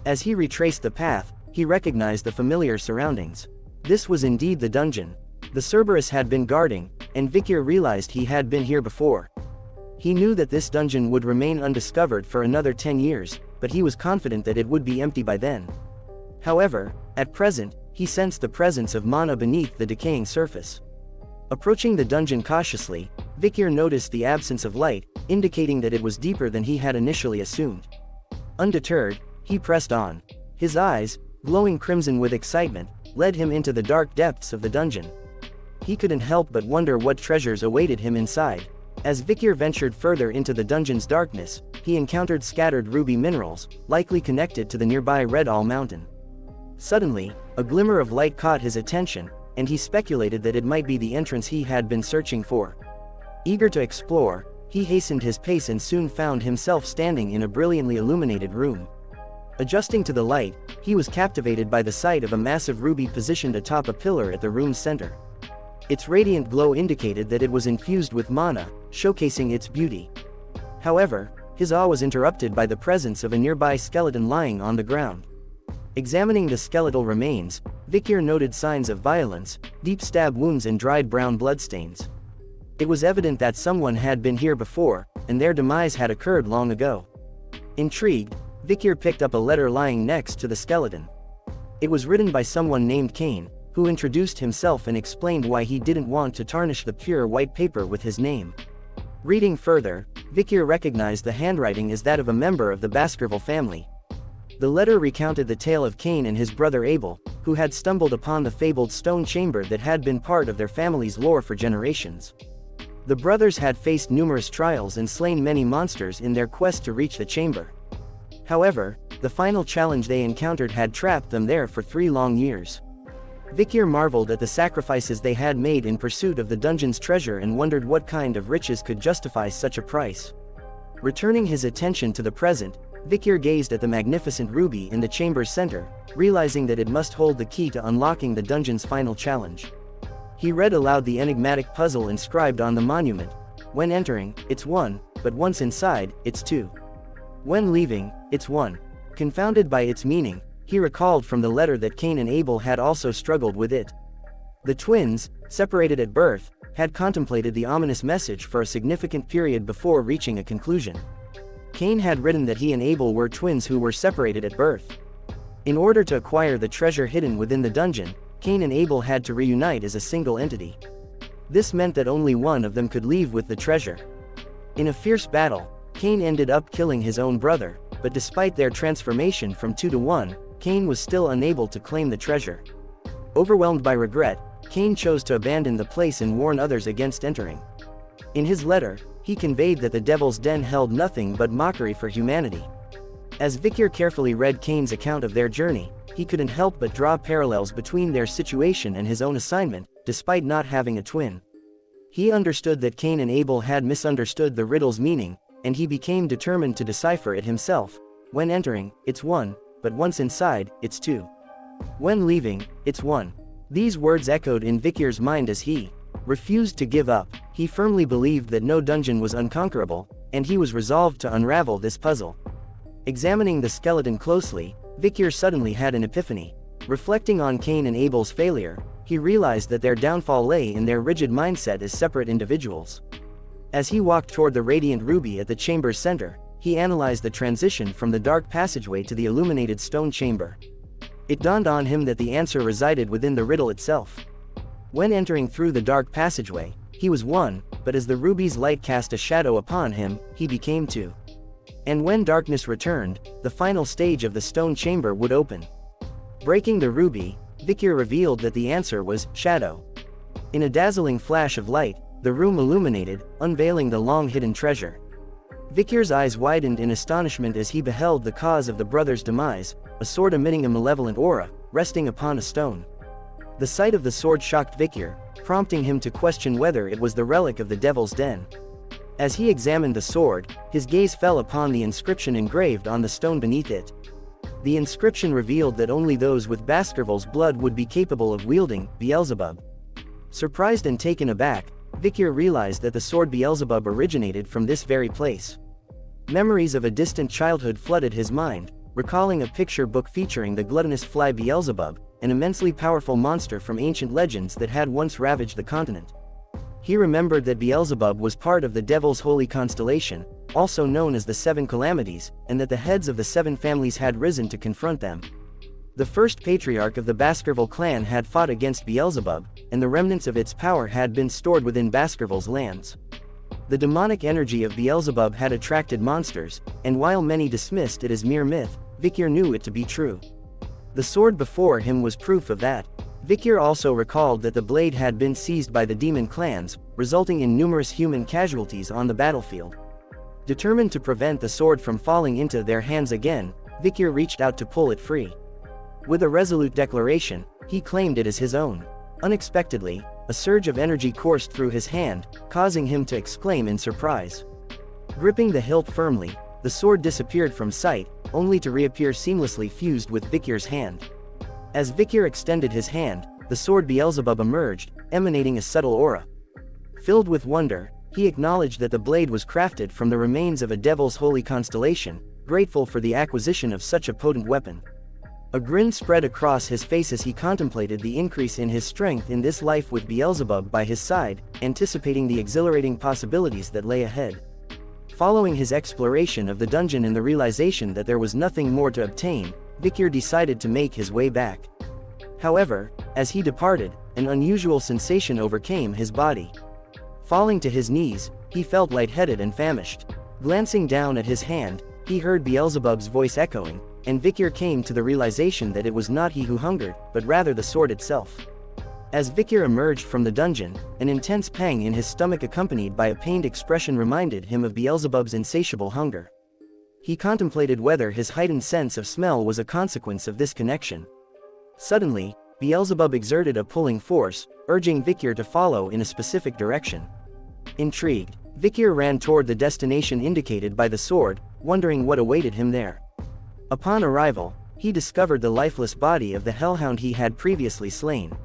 As he retraced the path, he recognized the familiar surroundings. This was indeed the dungeon the Cerberus had been guarding, and Vikir realized he had been here before. He knew that this dungeon would remain undiscovered for another 10 years, but he was confident that it would be empty by then. However, at present, he sensed the presence of mana beneath the decaying surface. Approaching the dungeon cautiously, Vikir noticed the absence of light, indicating that it was deeper than he had initially assumed. Undeterred, he pressed on. His eyes, glowing crimson with excitement, led him into the dark depths of the dungeon. He couldn't help but wonder what treasures awaited him inside. As Vikir ventured further into the dungeon's darkness, he encountered scattered ruby minerals, likely connected to the nearby Red All Mountain. Suddenly, a glimmer of light caught his attention, and he speculated that it might be the entrance he had been searching for. Eager to explore, he hastened his pace and soon found himself standing in a brilliantly illuminated room. Adjusting to the light, he was captivated by the sight of a massive ruby positioned atop a pillar at the room's center. Its radiant glow indicated that it was infused with mana, showcasing its beauty. However, his awe was interrupted by the presence of a nearby skeleton lying on the ground. Examining the skeletal remains, Vikir noted signs of violence, deep stab wounds and dried brown bloodstains. It was evident that someone had been here before, and their demise had occurred long ago. Intrigued, Vikir picked up a letter lying next to the skeleton. It was written by someone named Cain, who introduced himself and explained why he didn't want to tarnish the pure white paper with his name. Reading further, Vikir recognized the handwriting as that of a member of the Baskerville family. The letter recounted the tale of Cain and his brother Abel, who had stumbled upon the fabled stone chamber that had been part of their family's lore for generations. The brothers had faced numerous trials and slain many monsters in their quest to reach the chamber. However, the final challenge they encountered had trapped them there for 3 long years. Vikir marveled at the sacrifices they had made in pursuit of the dungeon's treasure and wondered what kind of riches could justify such a price. Returning his attention to the present, Vikir gazed at the magnificent ruby in the chamber's center, realizing that it must hold the key to unlocking the dungeon's final challenge. He read aloud the enigmatic puzzle inscribed on the monument. When entering, it's 1, but once inside, it's 2. When leaving, it's 1. Confounded by its meaning, he recalled from the letter that Cain and Abel had also struggled with it. The twins, separated at birth, had contemplated the ominous message for a significant period before reaching a conclusion. Cain had written that he and Abel were twins who were separated at birth. In order to acquire the treasure hidden within the dungeon, Cain and Abel had to reunite as a single entity. This meant that only one of them could leave with the treasure. In a fierce battle, Cain ended up killing his own brother, but despite their transformation from 2 to 1, Cain was still unable to claim the treasure. Overwhelmed by regret, Cain chose to abandon the place and warn others against entering. In his letter, he conveyed that the Devil's Den held nothing but mockery for humanity. As Vikir carefully read Cain's account of their journey, he couldn't help but draw parallels between their situation and his own assignment, despite not having a twin. He understood that Cain and Abel had misunderstood the riddle's meaning, and he became determined to decipher it himself. When entering, it's 1, but once inside, it's 2. When leaving, it's 1. These words echoed in Vikir's mind as he refused to give up. He firmly believed that no dungeon was unconquerable, and he was resolved to unravel this puzzle. Examining the skeleton closely, Vikir suddenly had an epiphany. Reflecting on Cain and Abel's failure, he realized that their downfall lay in their rigid mindset as separate individuals. As he walked toward the radiant ruby at the chamber's center, he analyzed the transition from the dark passageway to the illuminated stone chamber. It dawned on him that the answer resided within the riddle itself. When entering through the dark passageway, he was 1, but as the ruby's light cast a shadow upon him, he became 2. And when darkness returned, the final stage of the stone chamber would open. Breaking the ruby, Vikir revealed that the answer was shadow. In a dazzling flash of light, the room illuminated, unveiling the long-hidden treasure. Vikir's eyes widened in astonishment as he beheld the cause of the brothers' demise, a sword emitting a malevolent aura, resting upon a stone. The sight of the sword shocked Vikir, prompting him to question whether it was the relic of the Devil's Den. As he examined the sword, his gaze fell upon the inscription engraved on the stone beneath it. The inscription revealed that only those with Baskerville's blood would be capable of wielding Beelzebub. Surprised and taken aback, Vikir realized that the sword Beelzebub originated from this very place. Memories of a distant childhood flooded his mind, recalling a picture book featuring the gluttonous fly Beelzebub, an immensely powerful monster from ancient legends that had once ravaged the continent. He remembered that Beelzebub was part of the Devil's holy constellation, also known as the Seven Calamities, and that the heads of the 7 families had risen to confront them. The first patriarch of the Baskerville clan had fought against Beelzebub, and the remnants of its power had been stored within Baskerville's lands. The demonic energy of Beelzebub had attracted monsters, and while many dismissed it as mere myth, Vikir knew it to be true. The sword before him was proof of that. Vikir also recalled that the blade had been seized by the demon clans, resulting in numerous human casualties on the battlefield. Determined to prevent the sword from falling into their hands again, Vikir reached out to pull it free. With a resolute declaration, he claimed it as his own. Unexpectedly, a surge of energy coursed through his hand, causing him to exclaim in surprise. Gripping the hilt firmly, the sword disappeared from sight, only to reappear seamlessly fused with Vikir's hand. As Vikir extended his hand, the sword Beelzebub emerged, emanating a subtle aura. Filled with wonder, he acknowledged that the blade was crafted from the remains of a Devil's holy constellation, grateful for the acquisition of such a potent weapon. A grin spread across his face as he contemplated the increase in his strength in this life with Beelzebub by his side, anticipating the exhilarating possibilities that lay ahead. Following his exploration of the dungeon and the realization that there was nothing more to obtain, Vikir decided to make his way back. However, as he departed, an unusual sensation overcame his body. Falling to his knees, he felt lightheaded and famished. Glancing down at his hand, he heard Beelzebub's voice echoing, and Vikir came to the realization that it was not he who hungered, but rather the sword itself. As Vikir emerged from the dungeon, an intense pang in his stomach accompanied by a pained expression reminded him of Beelzebub's insatiable hunger. He contemplated whether his heightened sense of smell was a consequence of this connection. Suddenly, Beelzebub exerted a pulling force, urging Vikir to follow in a specific direction. Intrigued, Vikir ran toward the destination indicated by the sword, wondering what awaited him there. Upon arrival, he discovered the lifeless body of the hellhound he had previously slain.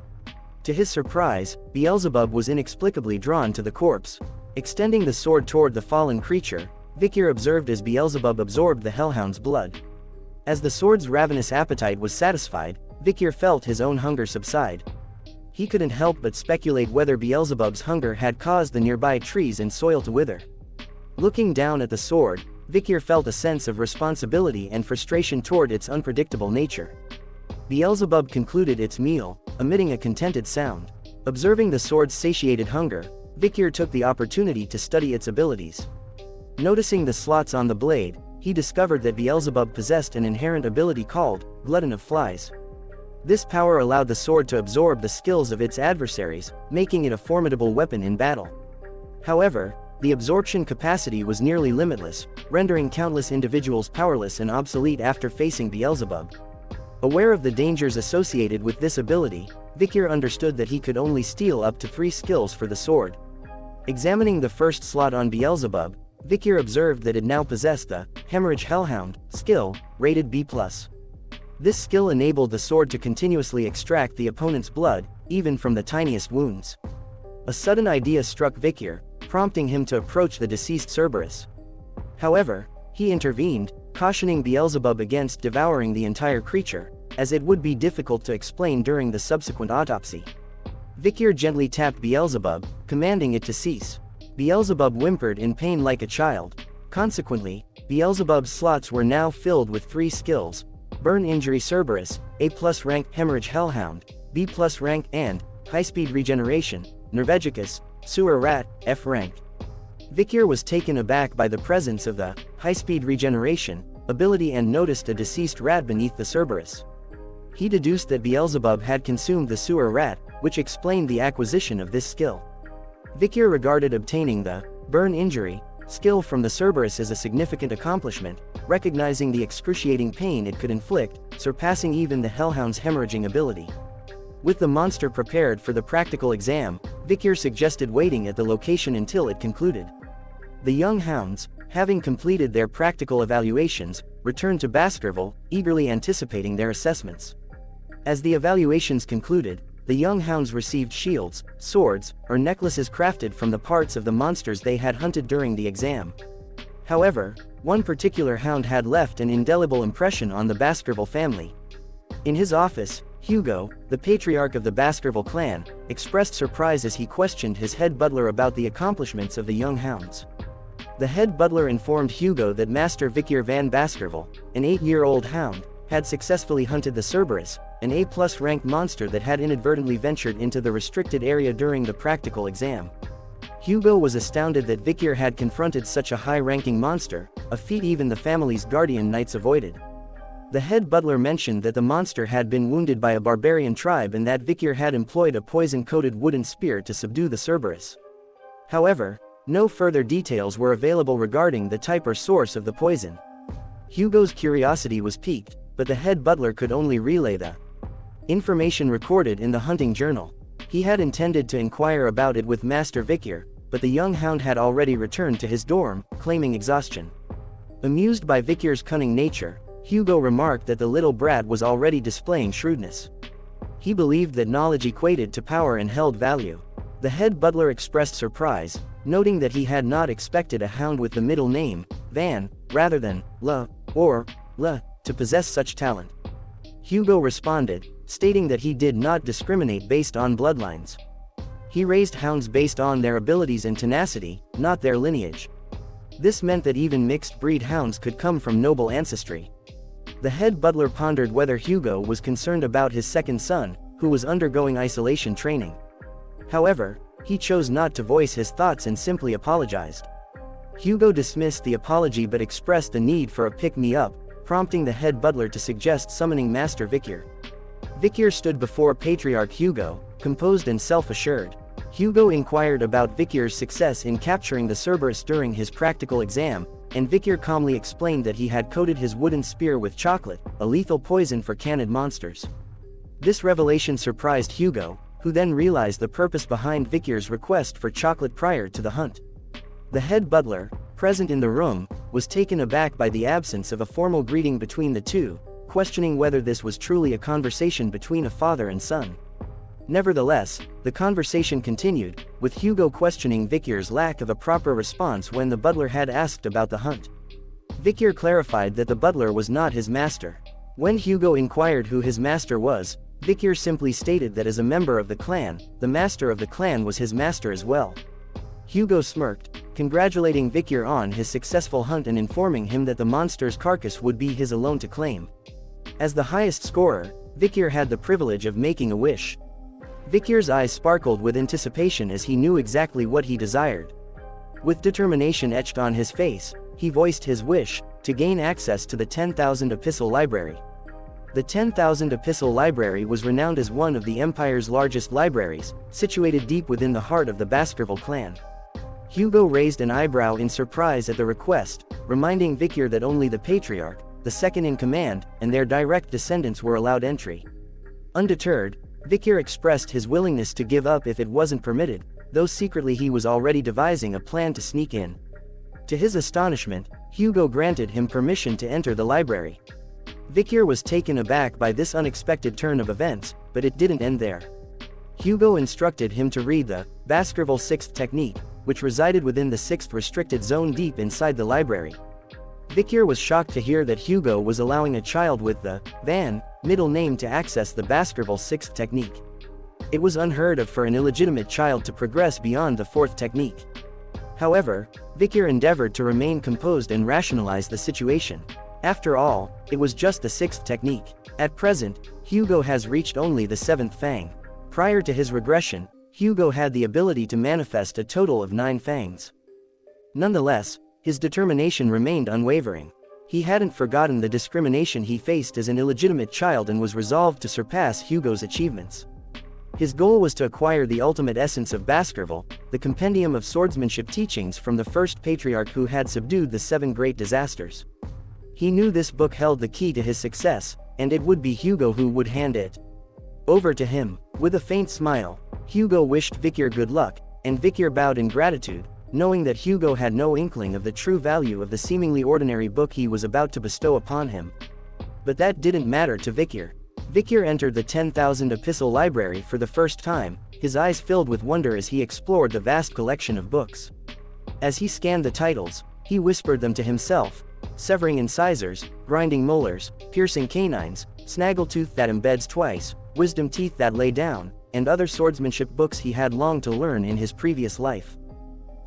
To his surprise, Beelzebub was inexplicably drawn to the corpse. Extending the sword toward the fallen creature, Vikir observed as Beelzebub absorbed the hellhound's blood. As the sword's ravenous appetite was satisfied, Vikir felt his own hunger subside. He couldn't help but speculate whether Beelzebub's hunger had caused the nearby trees and soil to wither. Looking down at the sword, Vikir felt a sense of responsibility and frustration toward its unpredictable nature. Beelzebub concluded its meal, emitting a contented sound. Observing the sword's satiated hunger, Vikir took the opportunity to study its abilities. Noticing the slots on the blade, he discovered that Beelzebub possessed an inherent ability called Glutton of Flies. This power allowed the sword to absorb the skills of its adversaries, making it a formidable weapon in battle. However, the absorption capacity was nearly limitless, rendering countless individuals powerless and obsolete after facing Beelzebub. Aware of the dangers associated with this ability, Vikir understood that he could only steal up to 3 skills for the sword. Examining the first slot on Beelzebub, Vikir observed that it now possessed the Hemorrhage Hellhound skill, rated B+. This skill enabled the sword to continuously extract the opponent's blood, even from the tiniest wounds. A sudden idea struck Vikir, prompting him to approach the deceased Cerberus. However, he intervened, cautioning Beelzebub against devouring the entire creature, as it would be difficult to explain during the subsequent autopsy. Vikir gently tapped Beelzebub, commanding it to cease. Beelzebub whimpered in pain like a child. Consequently, Beelzebub's slots were now filled with 3 skills: Burn Injury Cerberus, A+ rank Hemorrhage Hellhound, B+ rank, and High-Speed Regeneration, Nervegicus, Sewer Rat, F rank. Vikir was taken aback by the presence of the High-Speed Regeneration ability and noticed a deceased rat beneath the Cerberus. He deduced that Beelzebub had consumed the Sewer Rat, which explained the acquisition of this skill. Vikir regarded obtaining the Burn Injury skill from the Cerberus as a significant accomplishment, recognizing the excruciating pain it could inflict, surpassing even the Hellhound's hemorrhaging ability. With the monster prepared for the practical exam, Vikir suggested waiting at the location until it concluded. The young hounds, having completed their practical evaluations, returned to Baskerville, eagerly anticipating their assessments. As the evaluations concluded, the young hounds received shields, swords, or necklaces crafted from the parts of the monsters they had hunted during the exam. However, one particular hound had left an indelible impression on the Baskerville family. In his office, Hugo, the patriarch of the Baskerville clan, expressed surprise as he questioned his head butler about the accomplishments of the young hounds. The head butler informed Hugo that Master Vikir van Baskerville, an 8-year-old hound, had successfully hunted the Cerberus, an A+ ranked monster that had inadvertently ventured into the restricted area during the practical exam. Hugo was astounded that Vikir had confronted such a high-ranking monster, a feat even the family's guardian knights avoided. The head butler mentioned that the monster had been wounded by a barbarian tribe and that Vikir had employed a poison-coated wooden spear to subdue the Cerberus. However, no further details were available regarding the type or source of the poison. Hugo's curiosity was piqued, but the head butler could only relay the information recorded in the hunting journal. He had intended to inquire about it with Master Vikir, but the young hound had already returned to his dorm, claiming exhaustion. Amused by Vikir's cunning nature, Hugo remarked that the little brat was already displaying shrewdness. He believed that knowledge equated to power and held value. The head butler expressed surprise, noting that he had not expected a hound with the middle name, Van, rather than La, or La, to possess such talent. Hugo responded, stating that he did not discriminate based on bloodlines. He raised hounds based on their abilities and tenacity, not their lineage. This meant that even mixed-breed hounds could come from noble ancestry. The head butler pondered whether Hugo was concerned about his second son, who was undergoing isolation training. However, he chose not to voice his thoughts and simply apologized. Hugo dismissed the apology but expressed the need for a pick-me-up, prompting the head butler to suggest summoning Master Vikir. Vikir stood before Patriarch Hugo, composed and self-assured. Hugo inquired about Vikir's success in capturing the Cerberus during his practical exam, and Vikir calmly explained that he had coated his wooden spear with chocolate, a lethal poison for cannid monsters. This revelation surprised Hugo, who then realized the purpose behind Vikir's request for chocolate prior to the hunt. The head butler, present in the room, was taken aback by the absence of a formal greeting between the two, questioning whether this was truly a conversation between a father and son. Nevertheless, the conversation continued, with Hugo questioning Vikir's lack of a proper response when the butler had asked about the hunt. Vikir clarified that the butler was not his master. When Hugo inquired who his master was, Vikir simply stated that as a member of the clan, the master of the clan was his master as well. Hugo smirked, congratulating Vikir on his successful hunt and informing him that the monster's carcass would be his alone to claim. As the highest scorer, Vikir had the privilege of making a wish. Vikir's eyes sparkled with anticipation as he knew exactly what he desired. With determination etched on his face, he voiced his wish to gain access to the 10,000 Epistle Library. The 10,000 Epistle Library was renowned as one of the Empire's largest libraries, situated deep within the heart of the Baskerville clan. Hugo raised an eyebrow in surprise at the request, reminding Vikir that only the Patriarch, the second in command, and their direct descendants were allowed entry. Undeterred, Vikir expressed his willingness to give up if it wasn't permitted, though secretly he was already devising a plan to sneak in. To his astonishment, Hugo granted him permission to enter the library. Vikir was taken aback by this unexpected turn of events, but it didn't end there. Hugo instructed him to read the Baskerville 6th Technique, which resided within the 6th restricted zone deep inside the library. Vikir was shocked to hear that Hugo was allowing a child with the Van middle name to access the Baskerville 6th Technique. It was unheard of for an illegitimate child to progress beyond the 4th technique. However, Vikir endeavored to remain composed and rationalize the situation. After all, it was just the 6th technique. At present, Hugo has reached only the 7th fang. Prior to his regression, Hugo had the ability to manifest a total of 9 fangs. Nonetheless, his determination remained unwavering. He hadn't forgotten the discrimination he faced as an illegitimate child and was resolved to surpass Hugo's achievements. His goal was to acquire the ultimate essence of Baskerville, the compendium of swordsmanship teachings from the first patriarch who had subdued the 7 great disasters. He knew this book held the key to his success, and it would be Hugo who would hand it over to him. With a faint smile, Hugo wished Vikir good luck, and Vikir bowed in gratitude, knowing that Hugo had no inkling of the true value of the seemingly ordinary book he was about to bestow upon him. But that didn't matter to Vikir. Vikir entered the 10,000 Epistle Library for the first time, his eyes filled with wonder as he explored the vast collection of books. As he scanned the titles, he whispered them to himself: severing incisors, grinding molars, piercing canines, snaggletooth that embeds twice, wisdom teeth that lay down, and other swordsmanship books he had longed to learn in his previous life.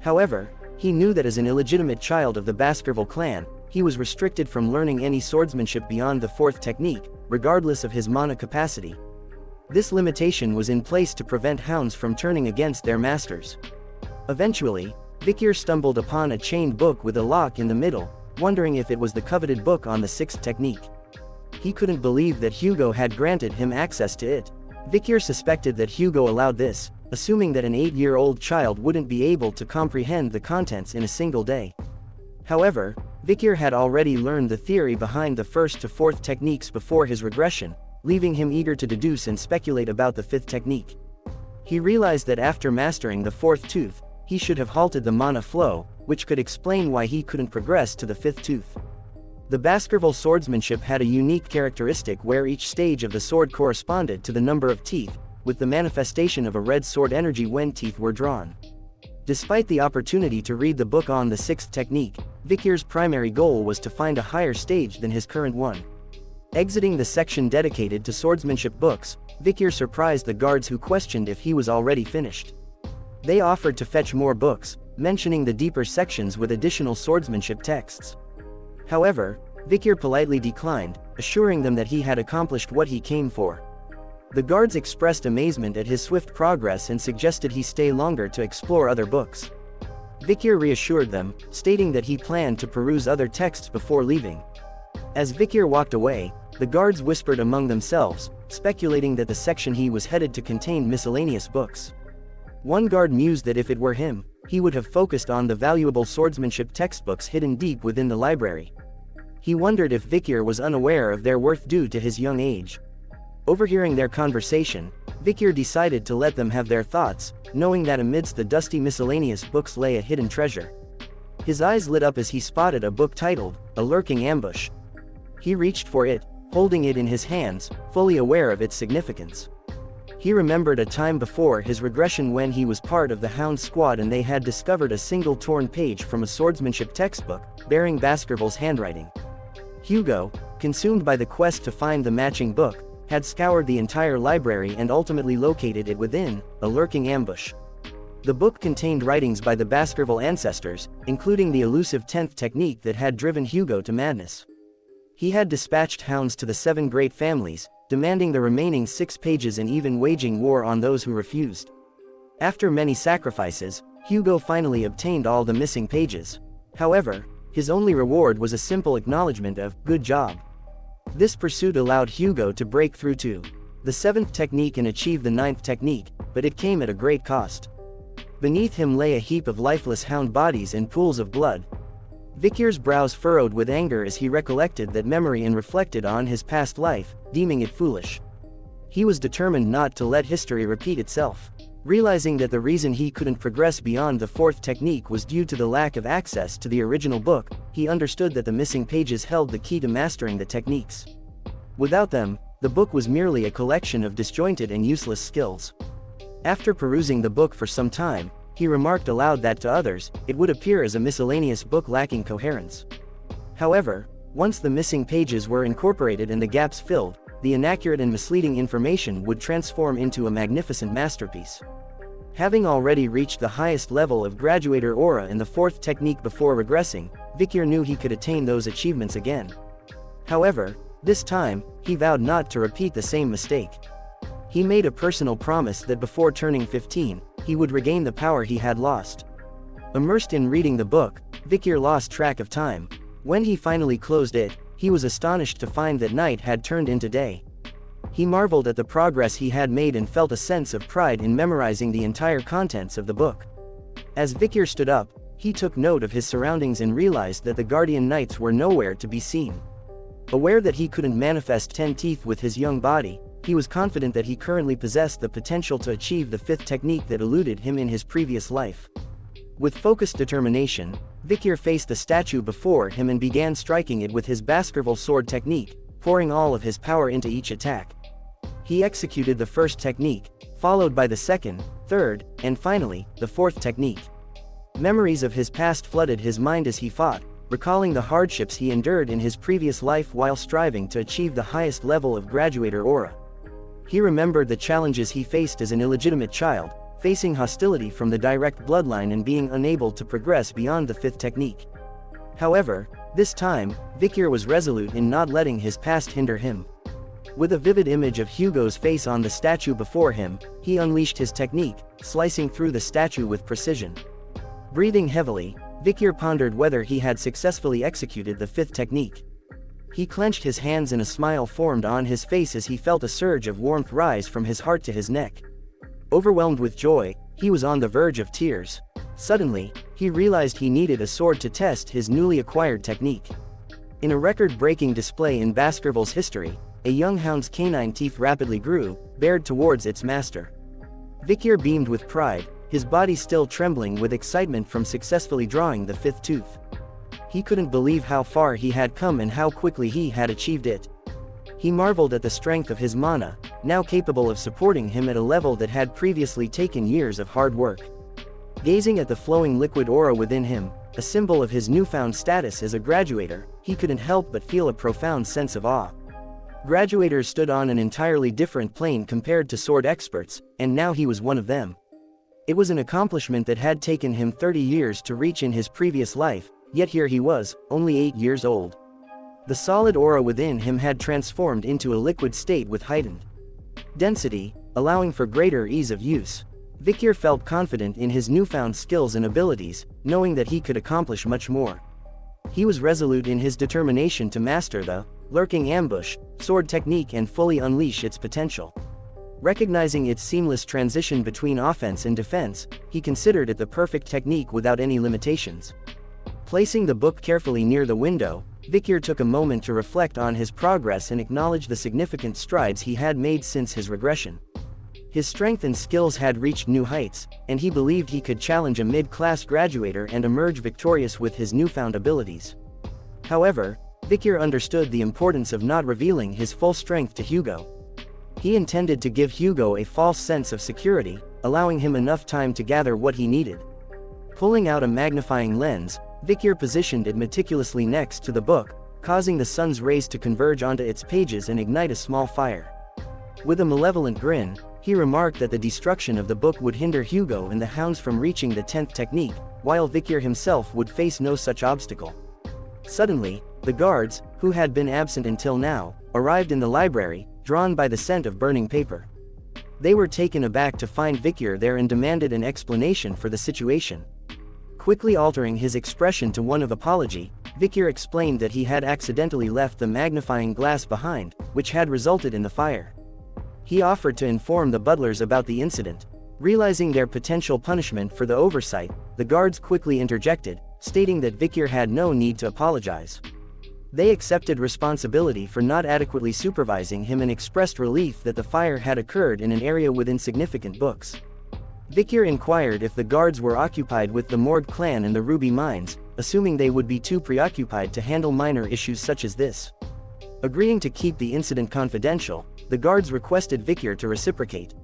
However, he knew that as an illegitimate child of the Baskerville clan, he was restricted from learning any swordsmanship beyond the 4th technique, regardless of his mana capacity. This limitation was in place to prevent hounds from turning against their masters. Eventually, Vikir stumbled upon a chained book with a lock in the middle, wondering if it was the coveted book on the 6th technique. He couldn't believe that Hugo had granted him access to it. Vikir suspected that Hugo allowed this, assuming that an 8-year-old child wouldn't be able to comprehend the contents in a single day. However, Vikir had already learned the theory behind the 1st to 4th techniques before his regression, leaving him eager to deduce and speculate about the 5th technique. He realized that after mastering the 4th tooth, he should have halted the mana flow, which could explain why he couldn't progress to the 5th tooth. The Baskerville swordsmanship had a unique characteristic where each stage of the sword corresponded to the number of teeth, with the manifestation of a red sword energy when teeth were drawn. Despite the opportunity to read the book on the 6th technique, Vikir's primary goal was to find a higher stage than his current one. Exiting the section dedicated to swordsmanship books, Vikir surprised the guards who questioned if he was already finished. They offered to fetch more books, mentioning the deeper sections with additional swordsmanship texts. However, Vikir politely declined, assuring them that he had accomplished what he came for. The guards expressed amazement at his swift progress and suggested he stay longer to explore other books. Vikir reassured them, stating that he planned to peruse other texts before leaving. As Vikir walked away, the guards whispered among themselves, speculating that the section he was headed to contained miscellaneous books. One guard mused that if it were him, he would have focused on the valuable swordsmanship textbooks hidden deep within the library. He wondered if Vikir was unaware of their worth due to his young age. Overhearing their conversation, Vikir decided to let them have their thoughts, knowing that amidst the dusty miscellaneous books lay a hidden treasure. His eyes lit up as he spotted a book titled, A Lurking Ambush. He reached for it, holding it in his hands, fully aware of its significance. He remembered a time before his regression when he was part of the Hound squad and they had discovered a single torn page from a swordsmanship textbook, bearing Baskerville's handwriting. Hugo, consumed by the quest to find the matching book, had scoured the entire library and ultimately located it within, A Lurking Ambush. The book contained writings by the Baskerville ancestors, including the elusive 10th technique that had driven Hugo to madness. He had dispatched hounds to the 7 great families, demanding the remaining 6 pages and even waging war on those who refused. After many sacrifices, Hugo finally obtained all the missing pages. However, his only reward was a simple acknowledgement of, "Good job." This pursuit allowed Hugo to break through to the 7th technique and achieve the 9th technique, but it came at a great cost. Beneath him lay a heap of lifeless hound bodies and pools of blood. Vikir's brows furrowed with anger as he recollected that memory and reflected on his past life, deeming it foolish. He was determined not to let history repeat itself. Realizing that the reason he couldn't progress beyond the 4th technique was due to the lack of access to the original book, he understood that the missing pages held the key to mastering the techniques. Without them, the book was merely a collection of disjointed and useless skills. After perusing the book for some time, he remarked aloud that to others, it would appear as a miscellaneous book lacking coherence. However, once the missing pages were incorporated and the gaps filled, the inaccurate and misleading information would transform into a magnificent masterpiece. Having already reached the highest level of graduator aura in the 4th technique before regressing, Vikir knew he could attain those achievements again. However, this time, he vowed not to repeat the same mistake. He made a personal promise that before turning 15, he would regain the power he had lost. Immersed in reading the book, Vikir lost track of time. When he finally closed it, he was astonished to find that night had turned into day. He marveled at the progress he had made and felt a sense of pride in memorizing the entire contents of the book. As Vikir stood up, he took note of his surroundings and realized that the Guardian Knights were nowhere to be seen. Aware that he couldn't manifest 10 teeth with his young body, he was confident that he currently possessed the potential to achieve the 5th technique that eluded him in his previous life. With focused determination, Vikir faced the statue before him and began striking it with his Baskerville sword technique, pouring all of his power into each attack. He executed the 1st technique, followed by the 2nd, 3rd, and finally, the 4th technique. Memories of his past flooded his mind as he fought, recalling the hardships he endured in his previous life while striving to achieve the highest level of graduator aura. He remembered the challenges he faced as an illegitimate child, facing hostility from the direct bloodline and being unable to progress beyond the 5th technique. However, this time, Vikir was resolute in not letting his past hinder him. With a vivid image of Hugo's face on the statue before him, he unleashed his technique, slicing through the statue with precision. Breathing heavily, Vikir pondered whether he had successfully executed the 5th technique. He clenched his hands and a smile formed on his face as he felt a surge of warmth rise from his heart to his neck. Overwhelmed with joy, he was on the verge of tears. Suddenly, he realized he needed a sword to test his newly acquired technique. In a record-breaking display in Baskerville's history, a young hound's canine teeth rapidly grew, bared towards its master. Vikir beamed with pride, his body still trembling with excitement from successfully drawing the 5th tooth. He couldn't believe how far he had come and how quickly he had achieved it. He marveled at the strength of his mana, now capable of supporting him at a level that had previously taken years of hard work. Gazing at the flowing liquid aura within him, a symbol of his newfound status as a graduator, he couldn't help but feel a profound sense of awe. Graduators stood on an entirely different plane compared to sword experts, and now he was one of them. It was an accomplishment that had taken him 30 years to reach in his previous life, yet here he was, only 8 years old. The solid aura within him had transformed into a liquid state with heightened density, allowing for greater ease of use. Vikir felt confident in his newfound skills and abilities, knowing that he could accomplish much more. He was resolute in his determination to master the lurking ambush sword technique and fully unleash its potential. Recognizing its seamless transition between offense and defense, he considered it the perfect technique without any limitations. Placing the book carefully near the window, Vikir took a moment to reflect on his progress and acknowledge the significant strides he had made since his regression. His strength and skills had reached new heights, and he believed he could challenge a mid-class graduator and emerge victorious with his newfound abilities. However, Vikir understood the importance of not revealing his full strength to Hugo. He intended to give Hugo a false sense of security, allowing him enough time to gather what he needed. Pulling out a magnifying lens, Vikir positioned it meticulously next to the book, causing the sun's rays to converge onto its pages and ignite a small fire. With a malevolent grin, he remarked that the destruction of the book would hinder Hugo and the hounds from reaching the 10th technique, while Vikir himself would face no such obstacle. Suddenly, the guards, who had been absent until now, arrived in the library, drawn by the scent of burning paper. They were taken aback to find Vikir there and demanded an explanation for the situation. Quickly altering his expression to one of apology, Vikir explained that he had accidentally left the magnifying glass behind, which had resulted in the fire. He offered to inform the butlers about the incident. Realizing their potential punishment for the oversight, the guards quickly interjected, stating that Vikir had no need to apologize. They accepted responsibility for not adequately supervising him and expressed relief that the fire had occurred in an area with insignificant books. Vikir inquired if the guards were occupied with the Morgue clan and the ruby mines, assuming they would be too preoccupied to handle minor issues such as this. Agreeing to keep the incident confidential, the guards requested Vikir to reciprocate.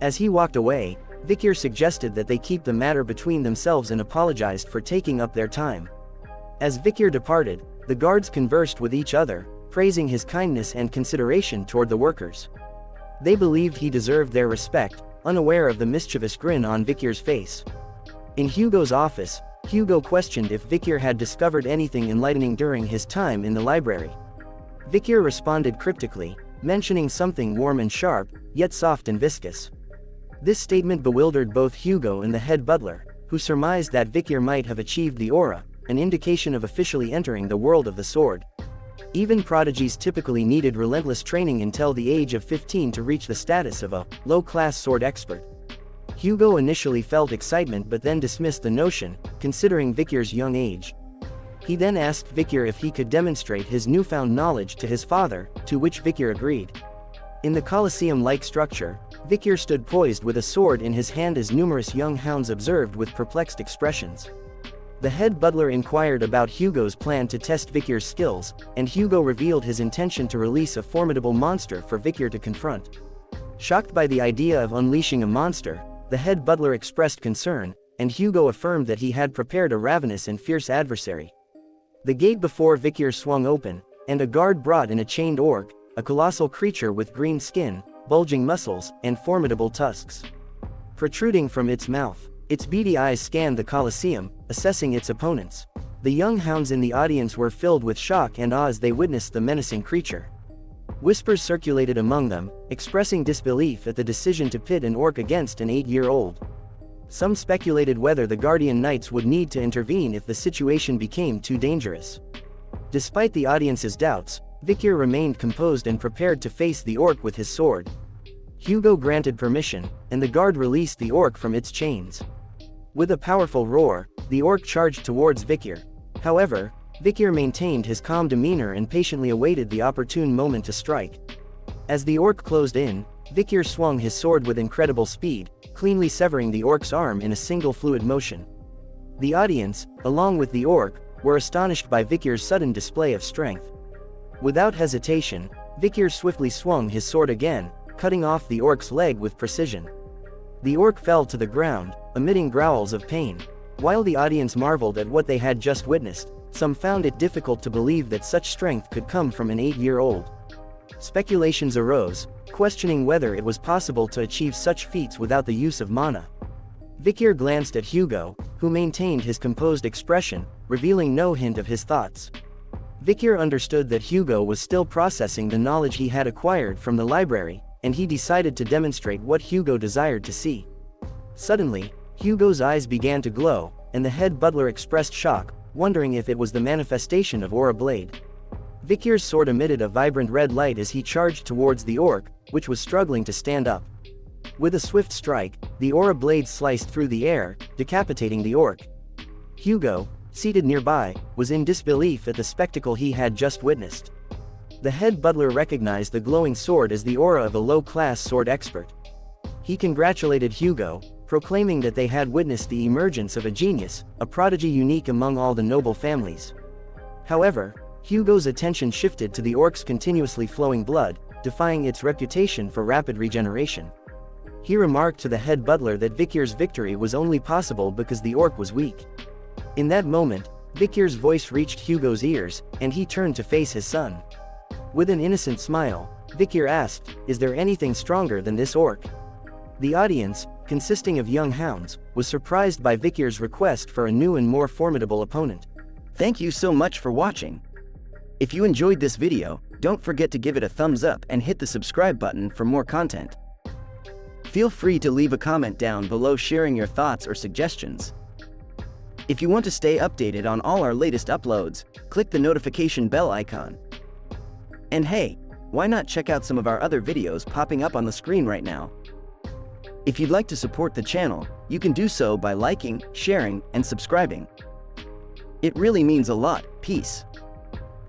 As he walked away, Vikir suggested that they keep the matter between themselves and apologized for taking up their time. As Vikir departed, the guards conversed with each other, praising his kindness and consideration toward the workers. They believed he deserved their respect, unaware of the mischievous grin on Vikir's face. In Hugo's office, Hugo questioned if Vikir had discovered anything enlightening during his time in the library. Vikir responded cryptically, mentioning something warm and sharp, yet soft and viscous. This statement bewildered both Hugo and the head butler, who surmised that Vikir might have achieved the aura, an indication of officially entering the world of the sword. Even prodigies typically needed relentless training until the age of 15 to reach the status of a low-class sword expert. Hugo initially felt excitement but then dismissed the notion, considering Vikir's young age. He then asked Vikir if he could demonstrate his newfound knowledge to his father, to which Vikir agreed. In the Colosseum-like structure, Vikir stood poised with a sword in his hand as numerous young hounds observed with perplexed expressions. The head butler inquired about Hugo's plan to test Vikir's skills, and Hugo revealed his intention to release a formidable monster for Vikir to confront. Shocked by the idea of unleashing a monster, the head butler expressed concern, and Hugo affirmed that he had prepared a ravenous and fierce adversary. The gate before Vikir swung open, and a guard brought in a chained orc, a colossal creature with green skin, bulging muscles, and formidable tusks. Protruding from its mouth, its beady eyes scanned the Colosseum, assessing its opponents. The young hounds in the audience were filled with shock and awe as they witnessed the menacing creature. Whispers circulated among them, expressing disbelief at the decision to pit an orc against an 8-year-old. Some speculated whether the Guardian Knights would need to intervene if the situation became too dangerous. Despite the audience's doubts, Vikir remained composed and prepared to face the orc with his sword. Hugo granted permission, and the guard released the orc from its chains. With a powerful roar, the orc charged towards Vikir. However, Vikir maintained his calm demeanor and patiently awaited the opportune moment to strike. As the orc closed in, Vikir swung his sword with incredible speed, cleanly severing the orc's arm in a single fluid motion. The audience, along with the orc, were astonished by Vikir's sudden display of strength. Without hesitation, Vikir swiftly swung his sword again, cutting off the orc's leg with precision. The orc fell to the ground, emitting growls of pain. While the audience marveled at what they had just witnessed, some found it difficult to believe that such strength could come from an 8-year-old. Speculations arose, questioning whether it was possible to achieve such feats without the use of mana. Vikir glanced at Hugo, who maintained his composed expression, revealing no hint of his thoughts. Vikir understood that Hugo was still processing the knowledge he had acquired from the library, and he decided to demonstrate what Hugo desired to see. Suddenly, Hugo's eyes began to glow, and the head butler expressed shock, wondering if it was the manifestation of Aura Blade. Vikir's sword emitted a vibrant red light as he charged towards the orc, which was struggling to stand up. With a swift strike, the Aura Blade sliced through the air, decapitating the orc. Hugo, seated nearby, was in disbelief at the spectacle he had just witnessed. The head butler recognized the glowing sword as the aura of a low-class sword expert. He congratulated Hugo, proclaiming that they had witnessed the emergence of a genius, a prodigy unique among all the noble families. However, Hugo's attention shifted to the orc's continuously flowing blood, defying its reputation for rapid regeneration. He remarked to the head butler that Vikir's victory was only possible because the orc was weak. In that moment, Vikir's voice reached Hugo's ears, and he turned to face his son. With an innocent smile, Vikir asked, "Is there anything stronger than this orc?" The audience, consisting of young hounds, was surprised by Vikir's request for a new and more formidable opponent. Thank you so much for watching. If you enjoyed this video, don't forget to give it a thumbs up and hit the subscribe button for more content. Feel free to leave a comment down below sharing your thoughts or suggestions. If you want to stay updated on all our latest uploads, click the notification bell icon. And hey, why not check out some of our other videos popping up on the screen right now? If you'd like to support the channel, you can do so by liking, sharing, and subscribing. It really means a lot. Peace.